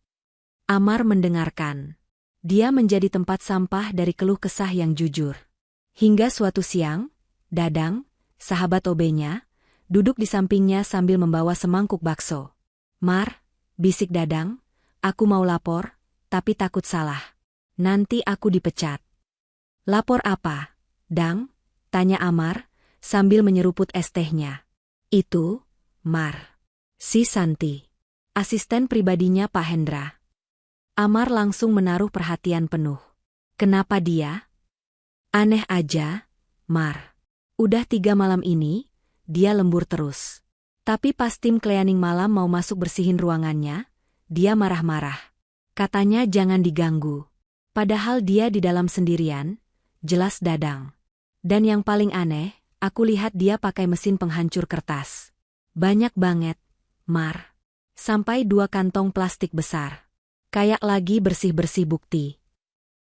Amar mendengarkan. Dia menjadi tempat sampah dari keluh kesah yang jujur. Hingga suatu siang, Dadang, sahabat OB-nya, duduk di sampingnya sambil membawa semangkuk bakso. Mar, bisik Dadang, aku mau lapor, tapi takut salah. Nanti aku dipecat. Lapor apa, Dang? Tanya Amar, sambil menyeruput es tehnya. Itu, Mar. Si Santi. Asisten pribadinya Pak Hendra. Amar langsung menaruh perhatian penuh. Kenapa dia? Aneh aja, Mar. Udah 3 malam ini, dia lembur terus. Tapi pas tim cleaning malam mau masuk bersihin ruangannya, dia marah-marah. Katanya jangan diganggu. Padahal dia di dalam sendirian, jelas Dadang. Dan yang paling aneh, aku lihat dia pakai mesin penghancur kertas. Banyak banget, Mar. Sampai 2 kantong plastik besar. Kayak lagi bersih-bersih bukti.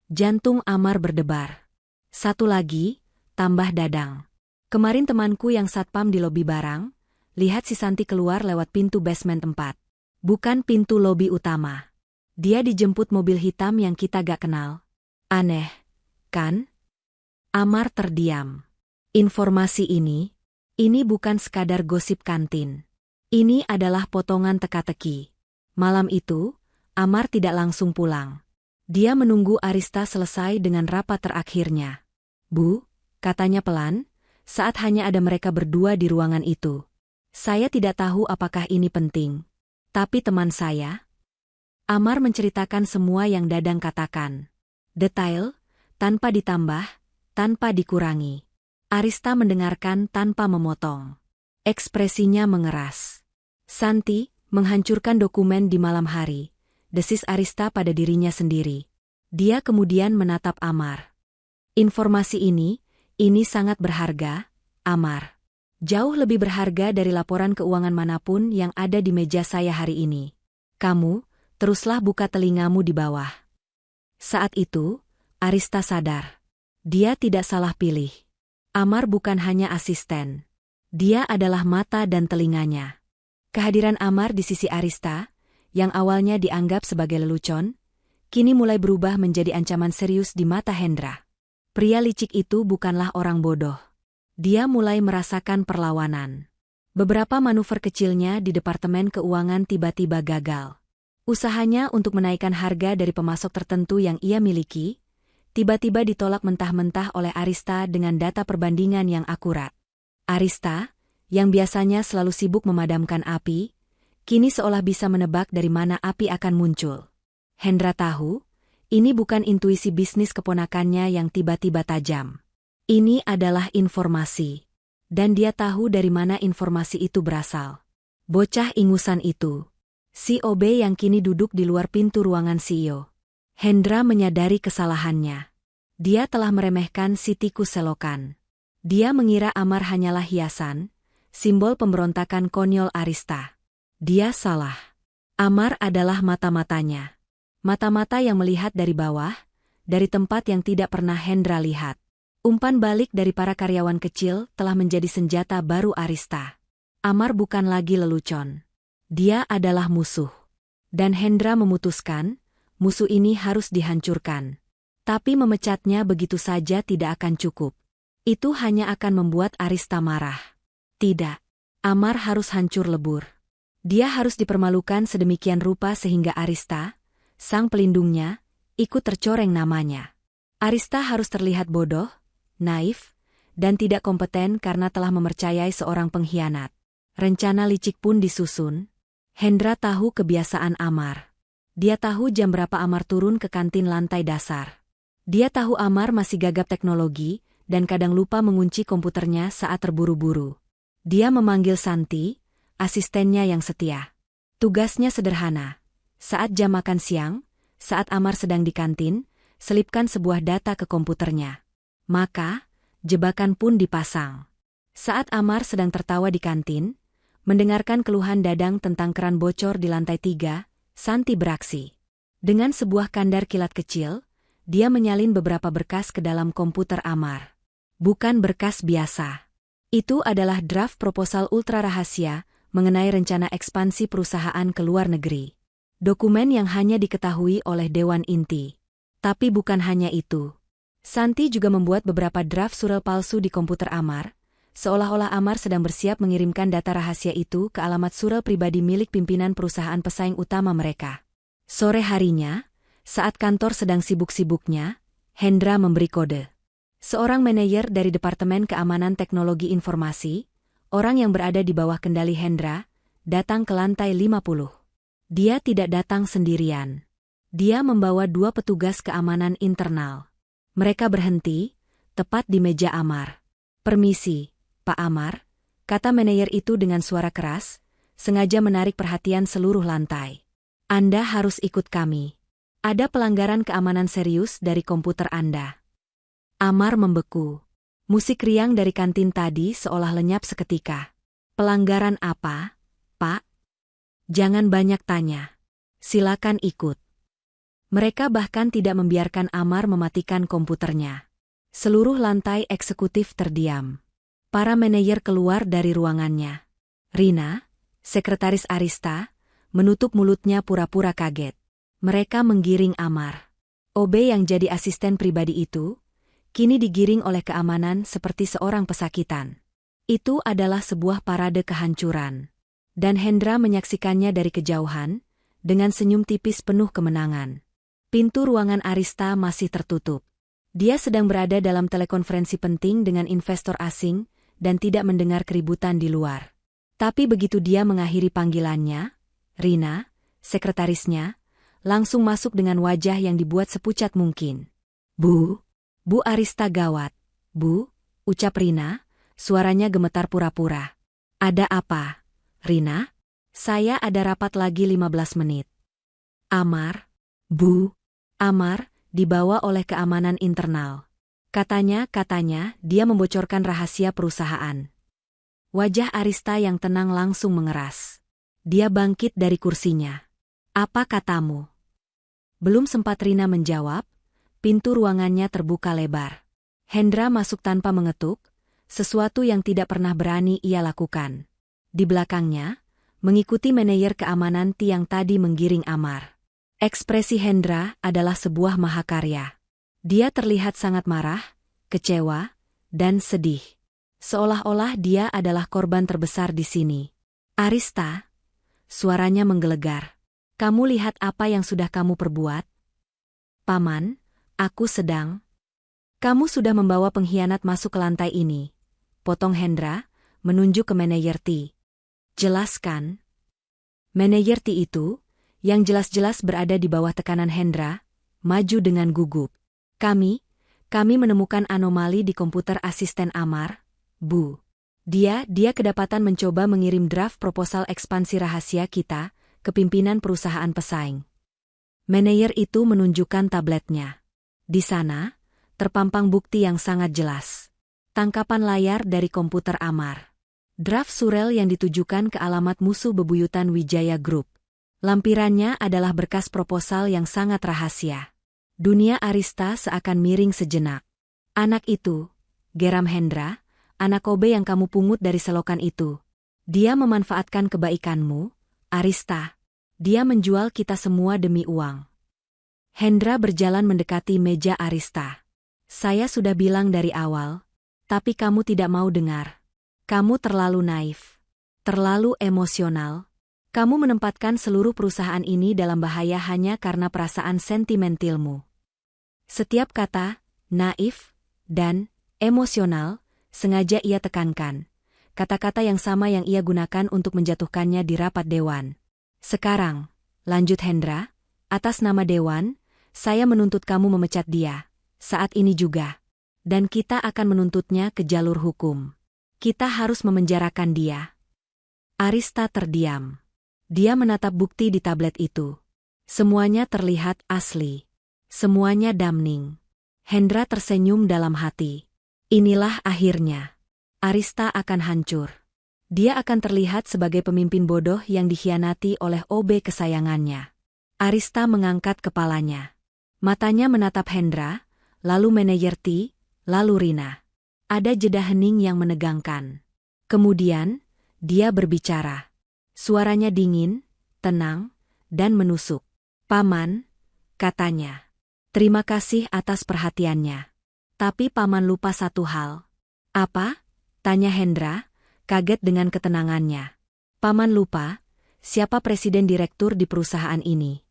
Jantung Amar berdebar. Satu lagi, tambah Dadang. Kemarin temanku yang satpam di lobi barang, lihat si Santi keluar lewat pintu basement 4. Bukan pintu lobi utama. Dia dijemput mobil hitam yang kita gak kenal. Aneh, kan? Amar terdiam. Informasi ini bukan sekadar gosip kantin. Ini adalah potongan teka-teki. Malam itu, Amar tidak langsung pulang. Dia menunggu Arista selesai dengan rapat terakhirnya. Bu, katanya pelan, saat hanya ada mereka berdua di ruangan itu. Saya tidak tahu apakah ini penting. Tapi teman saya. Amar menceritakan semua yang Dadang katakan. Detail, tanpa ditambah, tanpa dikurangi. Arista mendengarkan tanpa memotong. Ekspresinya mengeras. Santi, menghancurkan dokumen di malam hari, desis Arista pada dirinya sendiri. Dia kemudian menatap Amar. Informasi ini sangat berharga, Amar. Jauh lebih berharga dari laporan keuangan manapun yang ada di meja saya hari ini. Kamu, teruslah buka telingamu di bawah. Saat itu, Arista sadar. Dia tidak salah pilih. Amar bukan hanya asisten. Dia adalah mata dan telinganya. Kehadiran Amar di sisi Arista, yang awalnya dianggap sebagai lelucon, kini mulai berubah menjadi ancaman serius di mata Hendra. Pria licik itu bukanlah orang bodoh. Dia mulai merasakan perlawanan. Beberapa manuver kecilnya di Departemen Keuangan tiba-tiba gagal. Usahanya untuk menaikkan harga dari pemasok tertentu yang ia miliki, tiba-tiba ditolak mentah-mentah oleh Arista dengan data perbandingan yang akurat. Arista, yang biasanya selalu sibuk memadamkan api, kini seolah bisa menebak dari mana api akan muncul. Hendra tahu, ini bukan intuisi bisnis keponakannya yang tiba-tiba tajam. Ini adalah informasi. Dan dia tahu dari mana informasi itu berasal. Bocah ingusan itu. Si OB yang kini duduk di luar pintu ruangan CEO. Hendra menyadari kesalahannya. Dia telah meremehkan si tikus selokan. Dia mengira Amar hanyalah hiasan, simbol pemberontakan konyol Arista. Dia salah. Amar adalah mata-matanya. Mata-mata yang melihat dari bawah, dari tempat yang tidak pernah Hendra lihat. Umpan balik dari para karyawan kecil telah menjadi senjata baru Arista. Amar bukan lagi lelucon. Dia adalah musuh. Dan Hendra memutuskan, musuh ini harus dihancurkan. Tapi memecatnya begitu saja tidak akan cukup. Itu hanya akan membuat Arista marah. Tidak. Amar harus hancur lebur. Dia harus dipermalukan sedemikian rupa sehingga Arista, sang pelindungnya, ikut tercoreng namanya. Arista harus terlihat bodoh, naif, dan tidak kompeten karena telah mempercayai seorang pengkhianat. Rencana licik pun disusun. Hendra tahu kebiasaan Amar. Dia tahu jam berapa Amar turun ke kantin lantai dasar. Dia tahu Amar masih gagap teknologi, dan kadang lupa mengunci komputernya saat terburu-buru. Dia memanggil Santi, asistennya yang setia. Tugasnya sederhana. Saat jam makan siang, saat Amar sedang di kantin, selipkan sebuah data ke komputernya. Maka, jebakan pun dipasang. Saat Amar sedang tertawa di kantin, mendengarkan keluhan Dadang tentang keran bocor di lantai 3, Santi beraksi. Dengan sebuah kandar kilat kecil, dia menyalin beberapa berkas ke dalam komputer Amar. Bukan berkas biasa. Itu adalah draft proposal ultra rahasia mengenai rencana ekspansi perusahaan ke luar negeri. Dokumen yang hanya diketahui oleh Dewan Inti. Tapi bukan hanya itu. Santi juga membuat beberapa draft surel palsu di komputer Amar, seolah-olah Amar sedang bersiap mengirimkan data rahasia itu ke alamat surel pribadi milik pimpinan perusahaan pesaing utama mereka. Sore harinya, saat kantor sedang sibuk-sibuknya, Hendra memberi kode. Seorang manajer dari Departemen Keamanan Teknologi Informasi, orang yang berada di bawah kendali Hendra, datang ke lantai 50. Dia tidak datang sendirian. Dia membawa 2 petugas keamanan internal. Mereka berhenti, tepat di meja Amar. "Permisi, Pak Amar," kata manajer itu dengan suara keras, sengaja menarik perhatian seluruh lantai. "Anda harus ikut kami. Ada pelanggaran keamanan serius dari komputer Anda." Amar membeku. Musik riang dari kantin tadi seolah lenyap seketika. "Pelanggaran apa, Pak?" "Jangan banyak tanya. Silakan ikut." Mereka bahkan tidak membiarkan Amar mematikan komputernya. Seluruh lantai eksekutif terdiam. Para manajer keluar dari ruangannya. Rina, sekretaris Arista, menutup mulutnya pura-pura kaget. Mereka menggiring Amar. OB yang jadi asisten pribadi itu, kini digiring oleh keamanan seperti seorang pesakitan. Itu adalah sebuah parade kehancuran. Dan Hendra menyaksikannya dari kejauhan, dengan senyum tipis penuh kemenangan. Pintu ruangan Arista masih tertutup. Dia sedang berada dalam telekonferensi penting dengan investor asing dan tidak mendengar keributan di luar. Tapi begitu dia mengakhiri panggilannya, Rina, sekretarisnya, langsung masuk dengan wajah yang dibuat sepucat mungkin. Bu Arista gawat. Bu, ucap Rina, suaranya gemetar pura-pura. Ada apa, Rina? Saya ada rapat lagi 15 menit. Amar? Bu, Amar, dibawa oleh keamanan internal. Katanya dia membocorkan rahasia perusahaan. Wajah Arista yang tenang langsung mengeras. Dia bangkit dari kursinya. Apa katamu? Belum sempat Rina menjawab, pintu ruangannya terbuka lebar. Hendra masuk tanpa mengetuk, sesuatu yang tidak pernah berani ia lakukan. Di belakangnya, mengikuti manajer keamanan Ti yang tadi menggiring Amar. Ekspresi Hendra adalah sebuah mahakarya. Dia terlihat sangat marah, kecewa, dan sedih. Seolah-olah dia adalah korban terbesar di sini. Arista, suaranya menggelegar. Kamu lihat apa yang sudah kamu perbuat? Paman, aku sedang. Kamu sudah membawa pengkhianat masuk ke lantai ini. Potong Hendra, menunjuk ke manajer Ti. Jelaskan. Manajer Ti itu, yang jelas-jelas berada di bawah tekanan Hendra, maju dengan gugup. Kami menemukan anomali di komputer asisten Amar, Bu. Dia kedapatan mencoba mengirim draft proposal ekspansi rahasia kita ke pimpinan perusahaan pesaing. Manajer itu menunjukkan tabletnya. Di sana, terpampang bukti yang sangat jelas. Tangkapan layar dari komputer Amar. Draft surel yang ditujukan ke alamat musuh bebuyutan Wijaya Group. Lampirannya adalah berkas proposal yang sangat rahasia. Dunia Arista seakan miring sejenak. Anak itu, geram Hendra, anak Kobe yang kamu pungut dari selokan itu. Dia memanfaatkan kebaikanmu, Arista. Dia menjual kita semua demi uang. Hendra berjalan mendekati meja Arista. Saya sudah bilang dari awal, tapi kamu tidak mau dengar. Kamu terlalu naif. Terlalu emosional. Kamu menempatkan seluruh perusahaan ini dalam bahaya hanya karena perasaan sentimentalmu. Setiap kata, naif, dan emosional, sengaja ia tekankan. Kata-kata yang sama yang ia gunakan untuk menjatuhkannya di rapat dewan. Sekarang, lanjut Hendra, atas nama dewan, saya menuntut kamu memecat dia, saat ini juga. Dan kita akan menuntutnya ke jalur hukum. Kita harus memenjarakan dia. Arista terdiam. Dia menatap bukti di tablet itu. Semuanya terlihat asli. Semuanya damning. Hendra tersenyum dalam hati. Inilah akhirnya. Arista akan hancur. Dia akan terlihat sebagai pemimpin bodoh yang dikhianati oleh OB kesayangannya. Arista mengangkat kepalanya. Matanya menatap Hendra, lalu manajer Ti, lalu Rina. Ada jeda hening yang menegangkan. Kemudian, dia berbicara. Suaranya dingin, tenang, dan menusuk. Paman, katanya. Terima kasih atas perhatiannya. Tapi Paman lupa satu hal. Apa? Tanya Hendra, kaget dengan ketenangannya. Paman lupa, siapa presiden direktur di perusahaan ini.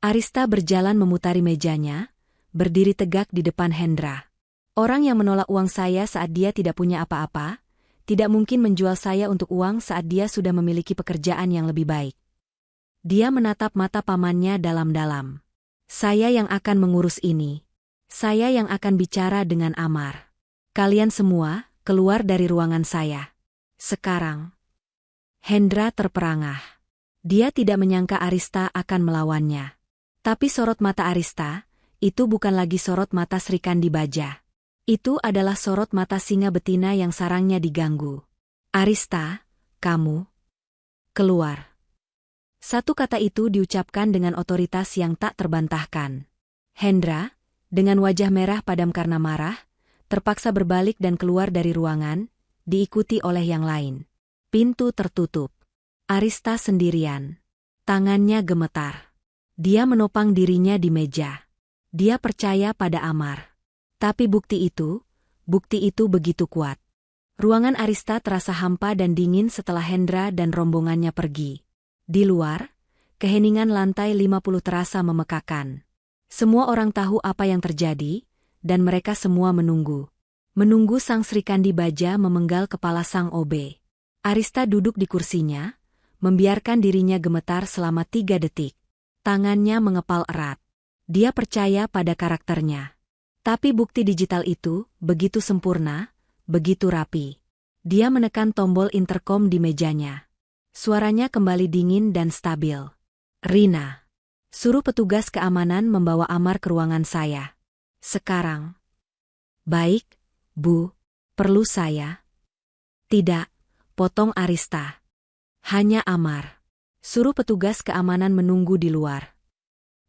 Arista berjalan memutari mejanya, berdiri tegak di depan Hendra. Orang yang menolak uang saya saat dia tidak punya apa-apa, tidak mungkin menjual saya untuk uang saat dia sudah memiliki pekerjaan yang lebih baik. Dia menatap mata pamannya dalam-dalam. Saya yang akan mengurus ini. Saya yang akan bicara dengan Amar. Kalian semua, keluar dari ruangan saya. Sekarang. Hendra terperangah. Dia tidak menyangka Arista akan melawannya. Tapi sorot mata Arista, itu bukan lagi sorot mata Srikandi Baja. Itu adalah sorot mata singa betina yang sarangnya diganggu. Arista, kamu. Keluar. Satu kata itu diucapkan dengan otoritas yang tak terbantahkan. Hendra, dengan wajah merah padam karena marah, terpaksa berbalik dan keluar dari ruangan, diikuti oleh yang lain. Pintu tertutup. Arista sendirian. Tangannya gemetar. Dia menopang dirinya di meja. Dia percaya pada Amar. Tapi bukti itu begitu kuat. Ruangan Arista terasa hampa dan dingin setelah Hendra dan rombongannya pergi. Di luar, keheningan lantai 50 terasa memekakan. Semua orang tahu apa yang terjadi, dan mereka semua menunggu. Menunggu sang Srikandi Baja memenggal kepala sang OB. Arista duduk di kursinya, membiarkan dirinya gemetar selama 3 detik. Tangannya mengepal erat. Dia percaya pada karakternya. Tapi bukti digital itu begitu sempurna, begitu rapi. Dia menekan tombol intercom di mejanya. Suaranya kembali dingin dan stabil. Rina, suruh petugas keamanan membawa Amar ke ruangan saya. Sekarang. Baik, Bu. Perlu saya? Tidak, potong Arista. Hanya Amar. Suruh petugas keamanan menunggu di luar.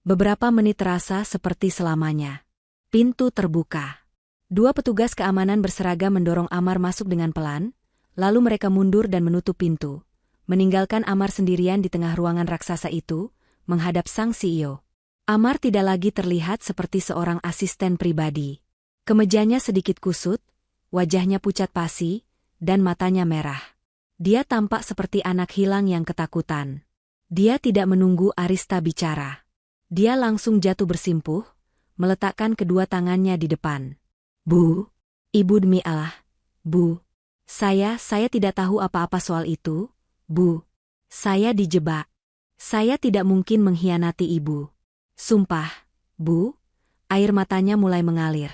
Beberapa menit terasa seperti selamanya. Pintu terbuka. Dua petugas keamanan berseragam mendorong Amar masuk dengan pelan, lalu mereka mundur dan menutup pintu, meninggalkan Amar sendirian di tengah ruangan raksasa itu, menghadap sang CEO. Amar tidak lagi terlihat seperti seorang asisten pribadi. Kemejanya sedikit kusut, wajahnya pucat pasi, dan matanya merah. Dia tampak seperti anak hilang yang ketakutan. Dia tidak menunggu Arista bicara. Dia langsung jatuh bersimpuh, meletakkan kedua tangannya di depan. Bu, Ibu demi Allah, Bu. Saya tidak tahu apa-apa soal itu, Bu. Saya dijebak. Saya tidak mungkin mengkhianati Ibu. Sumpah, Bu. Air matanya mulai mengalir.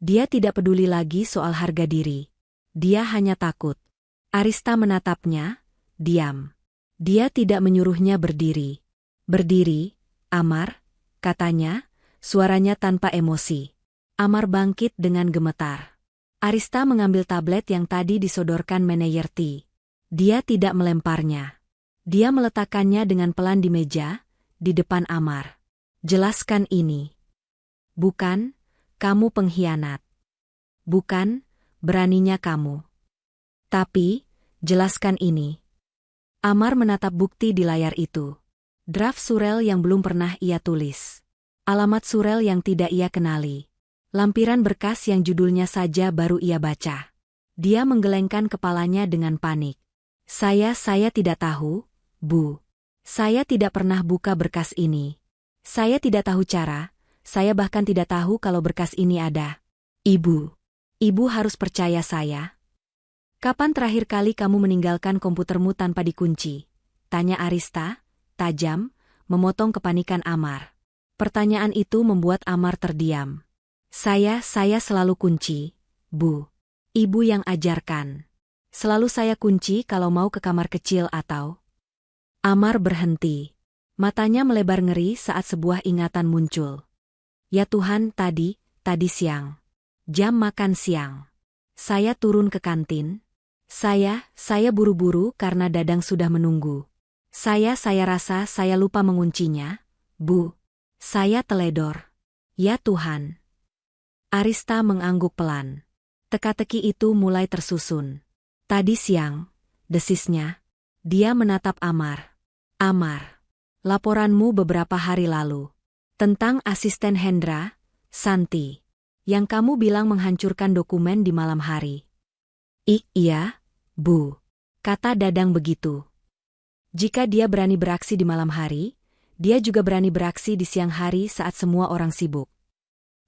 Dia tidak peduli lagi soal harga diri. Dia hanya takut. Arista menatapnya, diam. Dia tidak menyuruhnya berdiri. Berdiri, Amar, katanya, suaranya tanpa emosi. Amar bangkit dengan gemetar. Arista mengambil tablet yang tadi disodorkan manajer T. Dia tidak melemparnya. Dia meletakkannya dengan pelan di meja, di depan Amar. Jelaskan ini. Bukan, kamu pengkhianat. Bukan, beraninya kamu. Tapi, jelaskan ini. Amar menatap bukti di layar itu. Draft surel yang belum pernah ia tulis. Alamat surel yang tidak ia kenali. Lampiran berkas yang judulnya saja baru ia baca. Dia menggelengkan kepalanya dengan panik. Saya tidak tahu, Bu. Saya tidak pernah buka berkas ini. Saya tidak tahu cara, saya bahkan tidak tahu kalau berkas ini ada. Ibu harus percaya saya. Kapan terakhir kali kamu meninggalkan komputermu tanpa dikunci? Tanya Arista, tajam, memotong kepanikan Amar. Pertanyaan itu membuat Amar terdiam. Saya selalu kunci, Bu. Ibu yang ajarkan. Selalu saya kunci kalau mau ke kamar kecil atau... Amar berhenti. Matanya melebar ngeri saat sebuah ingatan muncul. Ya Tuhan, tadi siang. Jam makan siang. Saya turun ke kantin. Saya buru-buru karena Dadang sudah menunggu. Saya rasa saya lupa menguncinya, Bu. Saya teledor. Ya Tuhan. Arista mengangguk pelan. Teka-teki itu mulai tersusun. Tadi siang, desisnya. Dia menatap Amar. Amar, laporanmu beberapa hari lalu. Tentang asisten Hendra, Santi. Yang kamu bilang menghancurkan dokumen di malam hari. Iya, Bu. Kata Dadang begitu. Jika dia berani beraksi di malam hari, dia juga berani beraksi di siang hari saat semua orang sibuk.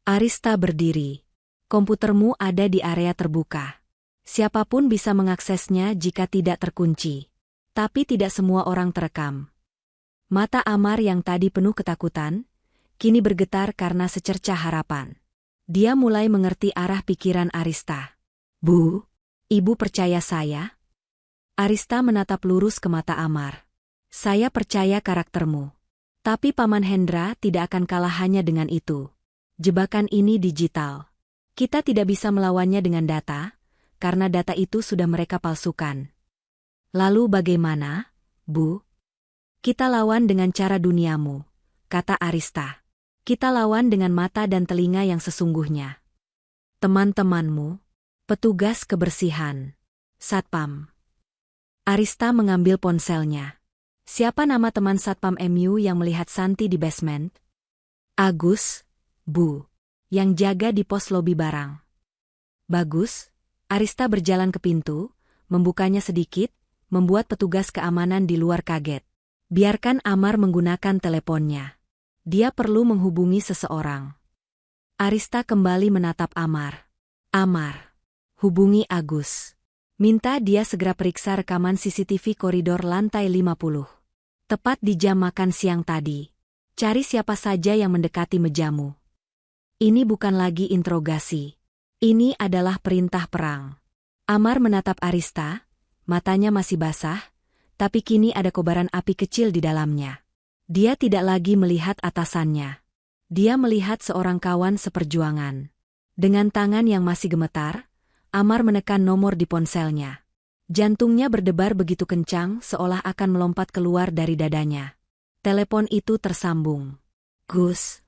Arista berdiri. Komputermu ada di area terbuka. Siapapun bisa mengaksesnya jika tidak terkunci. Tapi tidak semua orang terekam. Mata Amar yang tadi penuh ketakutan, kini bergetar karena secercah harapan. Dia mulai mengerti arah pikiran Arista. Bu, Ibu percaya saya? Arista menatap lurus ke mata Amar. Saya percaya karaktermu. Tapi Paman Hendra tidak akan kalah hanya dengan itu. Jebakan ini digital. Kita tidak bisa melawannya dengan data, karena data itu sudah mereka palsukan. Lalu bagaimana, Bu? Kita lawan dengan cara duniamu, kata Arista. Kita lawan dengan mata dan telinga yang sesungguhnya. Teman-temanmu, petugas kebersihan, Satpam. Arista mengambil ponselnya. Siapa nama teman Satpam MU yang melihat Santi di basement? Agus, Bu. Yang jaga di pos lobi barang. Bagus. Arista berjalan ke pintu, membukanya sedikit, membuat petugas keamanan di luar kaget. Biarkan Amar menggunakan teleponnya. Dia perlu menghubungi seseorang. Arista kembali menatap Amar. Amar, hubungi Agus. Minta dia segera periksa rekaman CCTV koridor lantai 50. Tepat di jam makan siang tadi. Cari siapa saja yang mendekati mejamu. Ini bukan lagi interogasi. Ini adalah perintah perang. Amar menatap Arista, matanya masih basah, tapi kini ada kobaran api kecil di dalamnya. Dia tidak lagi melihat atasannya. Dia melihat seorang kawan seperjuangan. Dengan tangan yang masih gemetar, Amar menekan nomor di ponselnya. Jantungnya berdebar begitu kencang seolah akan melompat keluar dari dadanya. Telepon itu tersambung. Gus.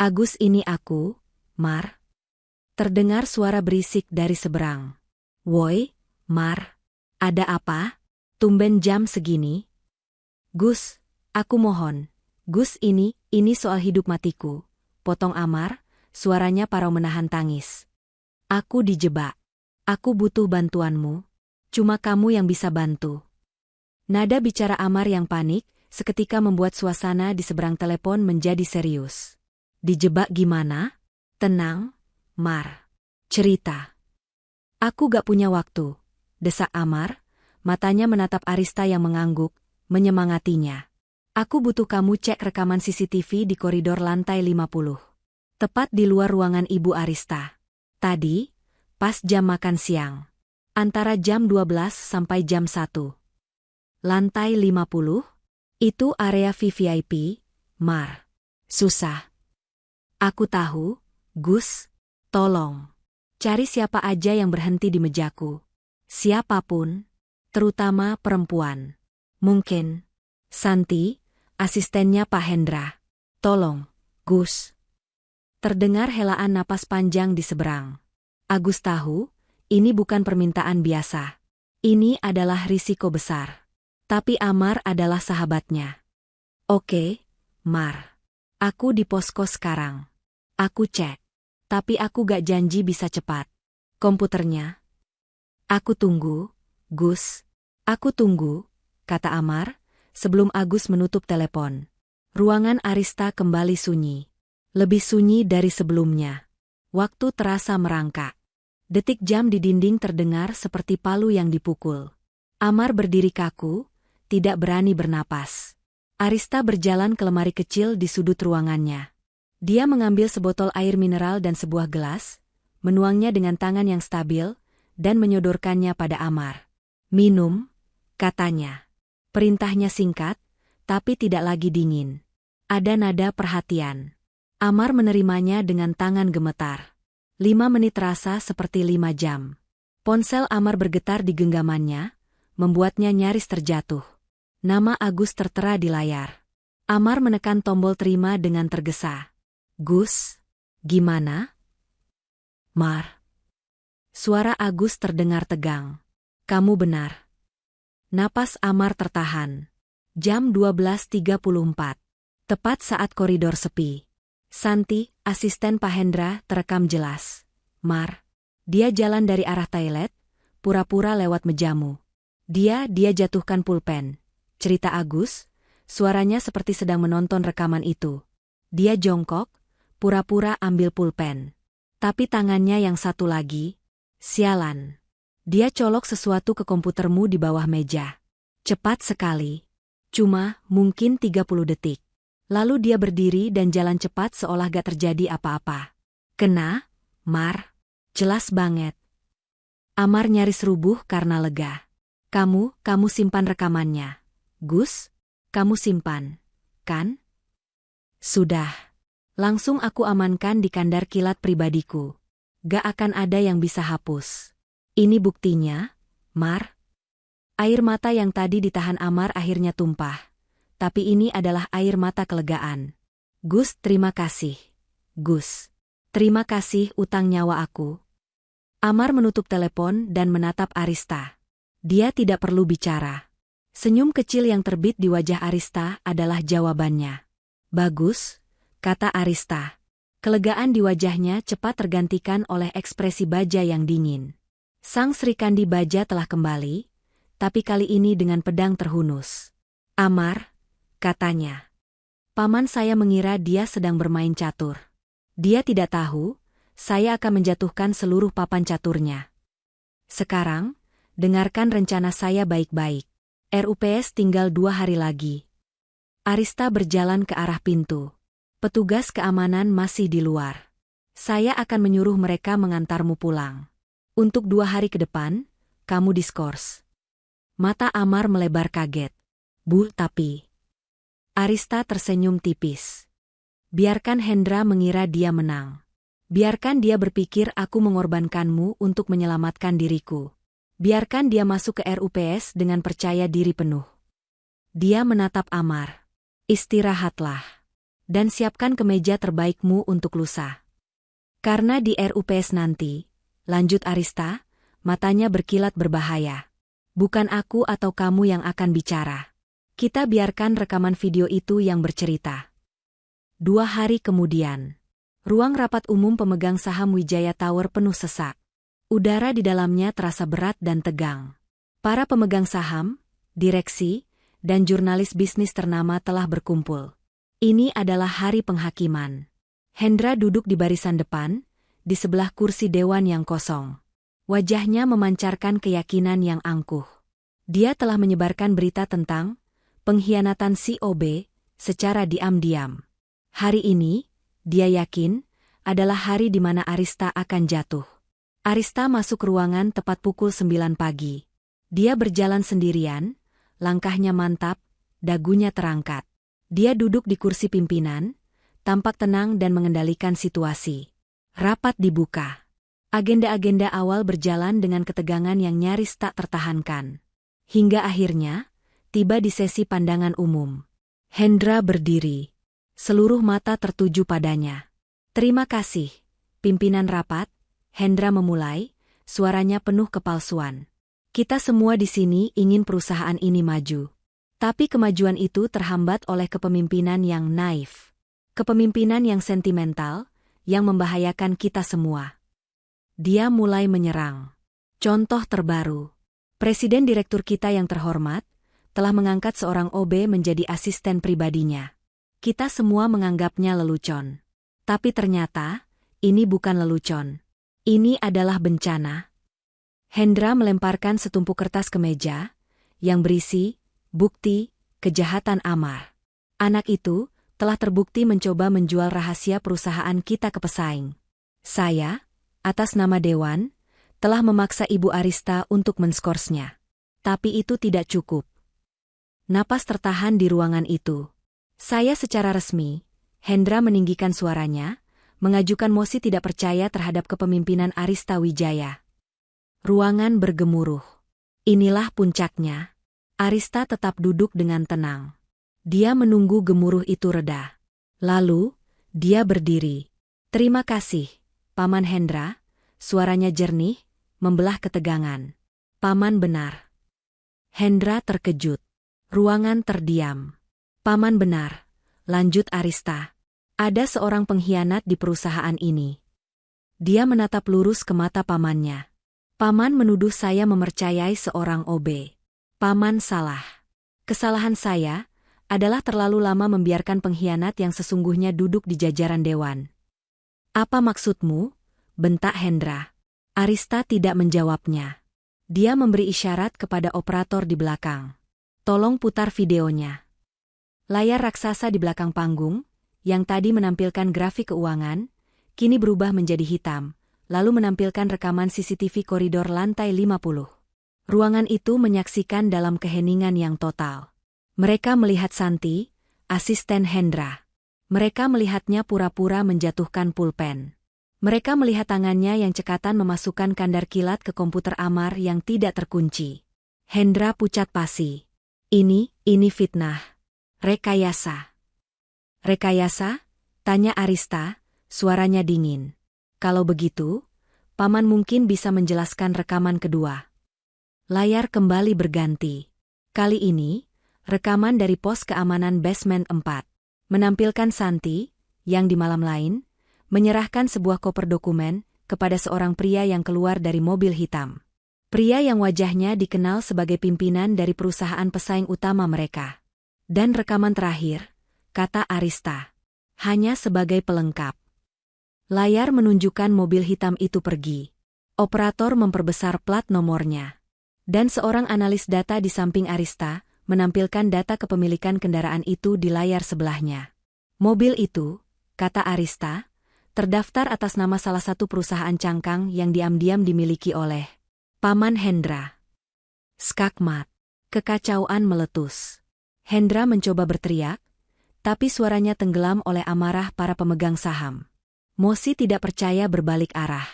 Agus, ini aku, Mar. Terdengar suara berisik dari seberang. Woi, Mar. Ada apa? Tumben jam segini? Gus, aku mohon. Gus, ini soal hidup matiku. Potong Amar, suaranya parau menahan tangis. Aku dijebak. Aku butuh bantuanmu. Cuma kamu yang bisa bantu. Nada bicara Amar yang panik, seketika membuat suasana di seberang telepon menjadi serius. Dijebak gimana? Tenang, Mar. Cerita. Aku gak punya waktu, desak Amar, matanya menatap Arista yang mengangguk, menyemangatinya. Aku butuh kamu cek rekaman CCTV di koridor lantai 50. Tepat di luar ruangan Ibu Arista. Tadi, pas jam makan siang. Antara jam 12 sampai jam 1. Lantai 50? Itu area VVIP, Mar. Susah. Aku tahu, Gus. Tolong. Cari siapa aja yang berhenti di mejaku. Siapapun. Terutama perempuan. Mungkin Santi, asistennya Pak Hendra. Tolong, Gus. Terdengar helaan napas panjang di seberang. Agus tahu, ini bukan permintaan biasa. Ini adalah risiko besar. Tapi Amar adalah sahabatnya. Oke, Mar. Aku di posko sekarang. Aku cek. Tapi aku gak janji bisa cepat. Komputernya? Aku tunggu, Gus. Aku tunggu, kata Amar, sebelum Agus menutup telepon. Ruangan Arista kembali sunyi. Lebih sunyi dari sebelumnya. Waktu terasa merangkak. Detik jam di dinding terdengar seperti palu yang dipukul. Amar berdiri kaku, tidak berani bernapas. Arista berjalan ke lemari kecil di sudut ruangannya. Dia mengambil sebotol air mineral dan sebuah gelas, menuangnya dengan tangan yang stabil, dan menyodorkannya pada Amar. Minum, katanya. Perintahnya singkat, tapi tidak lagi dingin. Ada nada perhatian. Amar menerimanya dengan tangan gemetar. 5 menit terasa seperti 5 jam. Ponsel Amar bergetar di genggamannya, membuatnya nyaris terjatuh. Nama Agus tertera di layar. Amar menekan tombol terima dengan tergesa. Gus, gimana? Mar. Suara Agus terdengar tegang. Kamu benar. Napas Amar tertahan. Jam 12.34. Tepat saat koridor sepi. Santi, asisten Pak Hendra, terekam jelas. Mar. Dia jalan dari arah toilet, pura-pura lewat mejamu. Dia jatuhkan pulpen. Cerita Agus, suaranya seperti sedang menonton rekaman itu. Dia jongkok, pura-pura ambil pulpen. Tapi tangannya yang satu lagi, sialan. Dia colok sesuatu ke komputermu di bawah meja. Cepat sekali. Cuma, mungkin 30 detik. Lalu dia berdiri dan jalan cepat seolah gak terjadi apa-apa. Kena, Mar. Jelas banget. Amar nyaris rubuh karena lega. Kamu simpan rekamannya. Gus, kamu simpan, kan? Sudah. Langsung aku amankan di kandar kilat pribadiku. Gak akan ada yang bisa hapus. Ini buktinya, Mar. Air mata yang tadi ditahan Amar akhirnya tumpah. Tapi ini adalah air mata kelegaan. Gus, terima kasih. Gus, terima kasih utang nyawa aku. Amar menutup telepon dan menatap Arista. Dia tidak perlu bicara. Senyum kecil yang terbit di wajah Arista adalah jawabannya. Bagus, kata Arista. Kelegaan di wajahnya cepat tergantikan oleh ekspresi baja yang dingin. Sang Sri Kandi Baja telah kembali, tapi kali ini dengan pedang terhunus. Amar, katanya. Paman saya mengira dia sedang bermain catur. Dia tidak tahu, saya akan menjatuhkan seluruh papan caturnya. Sekarang, dengarkan rencana saya baik-baik. RUPS tinggal 2 hari lagi. Arista berjalan ke arah pintu. Petugas keamanan masih di luar. Saya akan menyuruh mereka mengantarmu pulang. Untuk 2 hari ke depan, kamu diskors. Mata Amar melebar kaget. Bu, tapi... Arista tersenyum tipis. Biarkan Hendra mengira dia menang. Biarkan dia berpikir aku mengorbankanmu untuk menyelamatkan diriku. Biarkan dia masuk ke RUPS dengan percaya diri penuh. Dia menatap Amar. Istirahatlah. Dan siapkan kemeja terbaikmu untuk lusa. Karena di RUPS nanti, lanjut Arista, matanya berkilat berbahaya. Bukan aku atau kamu yang akan bicara. Kita biarkan rekaman video itu yang bercerita. 2 hari kemudian, ruang rapat umum pemegang saham Wijaya Tower penuh sesak. Udara di dalamnya terasa berat dan tegang. Para pemegang saham, direksi, dan jurnalis bisnis ternama telah berkumpul. Ini adalah hari penghakiman. Hendra duduk di barisan depan, di sebelah kursi dewan yang kosong. Wajahnya memancarkan keyakinan yang angkuh. Dia telah menyebarkan berita tentang pengkhianatan COB secara diam-diam. Hari ini, dia yakin, adalah hari di mana Arista akan jatuh. Arista masuk ruangan tepat pukul 9 pagi. Dia berjalan sendirian, langkahnya mantap, dagunya terangkat. Dia duduk di kursi pimpinan, tampak tenang dan mengendalikan situasi. Rapat dibuka. Agenda-agenda awal berjalan dengan ketegangan yang nyaris tak tertahankan. Hingga akhirnya, tiba di sesi pandangan umum. Hendra berdiri. Seluruh mata tertuju padanya. Terima kasih, pimpinan rapat. Hendra memulai, suaranya penuh kepalsuan. Kita semua di sini ingin perusahaan ini maju. Tapi kemajuan itu terhambat oleh kepemimpinan yang naif. Kepemimpinan yang sentimental, yang membahayakan kita semua. Dia mulai menyerang. Contoh terbaru. Presiden direktur kita yang terhormat, telah mengangkat seorang OB menjadi asisten pribadinya. Kita semua menganggapnya lelucon. Tapi ternyata, ini bukan lelucon. Ini adalah bencana. Hendra melemparkan setumpuk kertas ke meja, yang berisi bukti kejahatan Amar. Anak itu telah terbukti mencoba menjual rahasia perusahaan kita ke pesaing. Saya, atas nama Dewan, telah memaksa Ibu Arista untuk menskorsnya. Tapi itu tidak cukup. Napas tertahan di ruangan itu. Saya secara resmi, Hendra meninggikan suaranya, mengajukan mosi tidak percaya terhadap kepemimpinan Arista Wijaya. Ruangan bergemuruh. Inilah puncaknya. Arista tetap duduk dengan tenang. Dia menunggu gemuruh itu reda. Lalu, dia berdiri. Terima kasih, Paman Hendra. Suaranya jernih, membelah ketegangan. Paman benar. Hendra terkejut. Ruangan terdiam. Paman benar, lanjut Arista. Ada seorang pengkhianat di perusahaan ini. Dia menatap lurus ke mata pamannya. Paman menuduh saya mempercayai seorang OB. Paman salah. Kesalahan saya adalah terlalu lama membiarkan pengkhianat yang sesungguhnya duduk di jajaran dewan. Apa maksudmu? Bentak Hendra. Arista tidak menjawabnya. Dia memberi isyarat kepada operator di belakang. Tolong putar videonya. Layar raksasa di belakang panggung, yang tadi menampilkan grafik keuangan, kini berubah menjadi hitam, lalu menampilkan rekaman CCTV koridor lantai 50. Ruangan itu menyaksikan dalam keheningan yang total. Mereka melihat Santi, asisten Hendra. Mereka melihatnya pura-pura menjatuhkan pulpen. Mereka melihat tangannya yang cekatan memasukkan kandar kilat ke komputer Amar yang tidak terkunci. Hendra pucat pasi. Ini fitnah. Rekayasa. Rekayasa? Tanya Arista, suaranya dingin. Kalau begitu, Paman mungkin bisa menjelaskan rekaman kedua. Layar kembali berganti. Kali ini, rekaman dari pos keamanan basement 4. Menampilkan Santi, yang di malam lain, menyerahkan sebuah koper dokumen kepada seorang pria yang keluar dari mobil hitam. Pria yang wajahnya dikenal sebagai pimpinan dari perusahaan pesaing utama mereka. Dan rekaman terakhir, kata Arista, hanya sebagai pelengkap. Layar menunjukkan mobil hitam itu pergi. Operator memperbesar plat nomornya. Dan seorang analis data di samping Arista menampilkan data kepemilikan kendaraan itu di layar sebelahnya. Mobil itu, kata Arista, terdaftar atas nama salah satu perusahaan cangkang yang diam-diam dimiliki oleh Paman Hendra. Skakmat. Kekacauan meletus. Hendra mencoba berteriak, tapi suaranya tenggelam oleh amarah para pemegang saham. Mosi tidak percaya berbalik arah.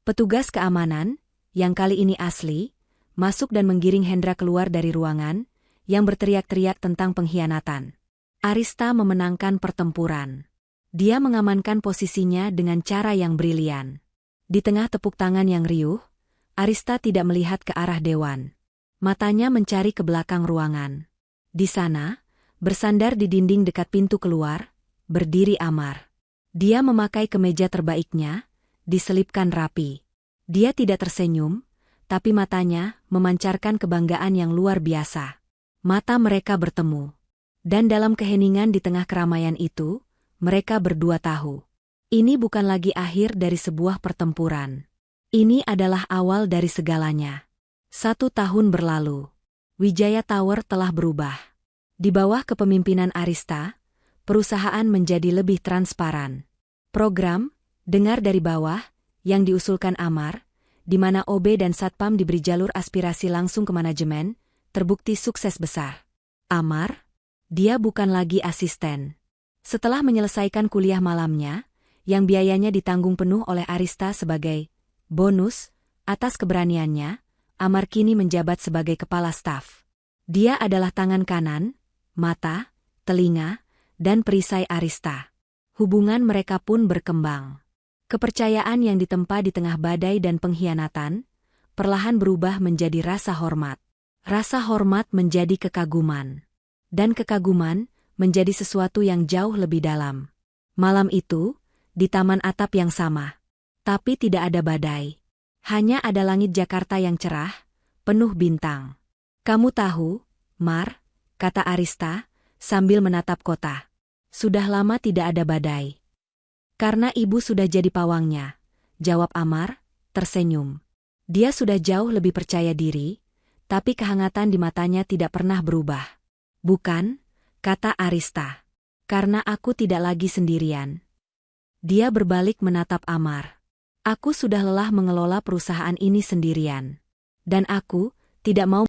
Petugas keamanan, yang kali ini asli, masuk dan menggiring Hendra keluar dari ruangan, yang berteriak-teriak tentang pengkhianatan. Arista memenangkan pertempuran. Dia mengamankan posisinya dengan cara yang brilian. Di tengah tepuk tangan yang riuh, Arista tidak melihat ke arah dewan. Matanya mencari ke belakang ruangan. Di sana, bersandar di dinding dekat pintu keluar, berdiri Amar. Dia memakai kemeja terbaiknya, diselipkan rapi. Dia tidak tersenyum, tapi matanya memancarkan kebanggaan yang luar biasa. Mata mereka bertemu. Dan dalam keheningan di tengah keramaian itu, mereka berdua tahu. Ini bukan lagi akhir dari sebuah pertempuran. Ini adalah awal dari segalanya. 1 tahun berlalu. Wijaya Tower telah berubah. Di bawah kepemimpinan Arista, perusahaan menjadi lebih transparan. Program, dengar dari bawah, yang diusulkan Amar, di mana OB dan Satpam diberi jalur aspirasi langsung ke manajemen, terbukti sukses besar. Amar, dia bukan lagi asisten. Setelah menyelesaikan kuliah malamnya, yang biayanya ditanggung penuh oleh Arista sebagai bonus atas keberaniannya, Amar kini menjabat sebagai kepala staf. Dia adalah tangan kanan, mata, telinga, dan perisai Arista. Hubungan mereka pun berkembang. Kepercayaan yang ditempa di tengah badai dan pengkhianatan, perlahan berubah menjadi rasa hormat. Rasa hormat menjadi kekaguman. Dan kekaguman menjadi sesuatu yang jauh lebih dalam. Malam itu, di taman atap yang sama. Tapi tidak ada badai. Hanya ada langit Jakarta yang cerah, penuh bintang. Kamu tahu, Mar, kata Arista, sambil menatap kota. Sudah lama tidak ada badai. Karena ibu sudah jadi pawangnya, jawab Amar, tersenyum. Dia sudah jauh lebih percaya diri, tapi kehangatan di matanya tidak pernah berubah. Bukan, kata Arista. Karena aku tidak lagi sendirian. Dia berbalik menatap Amar. Aku sudah lelah mengelola perusahaan ini sendirian. Dan aku tidak mau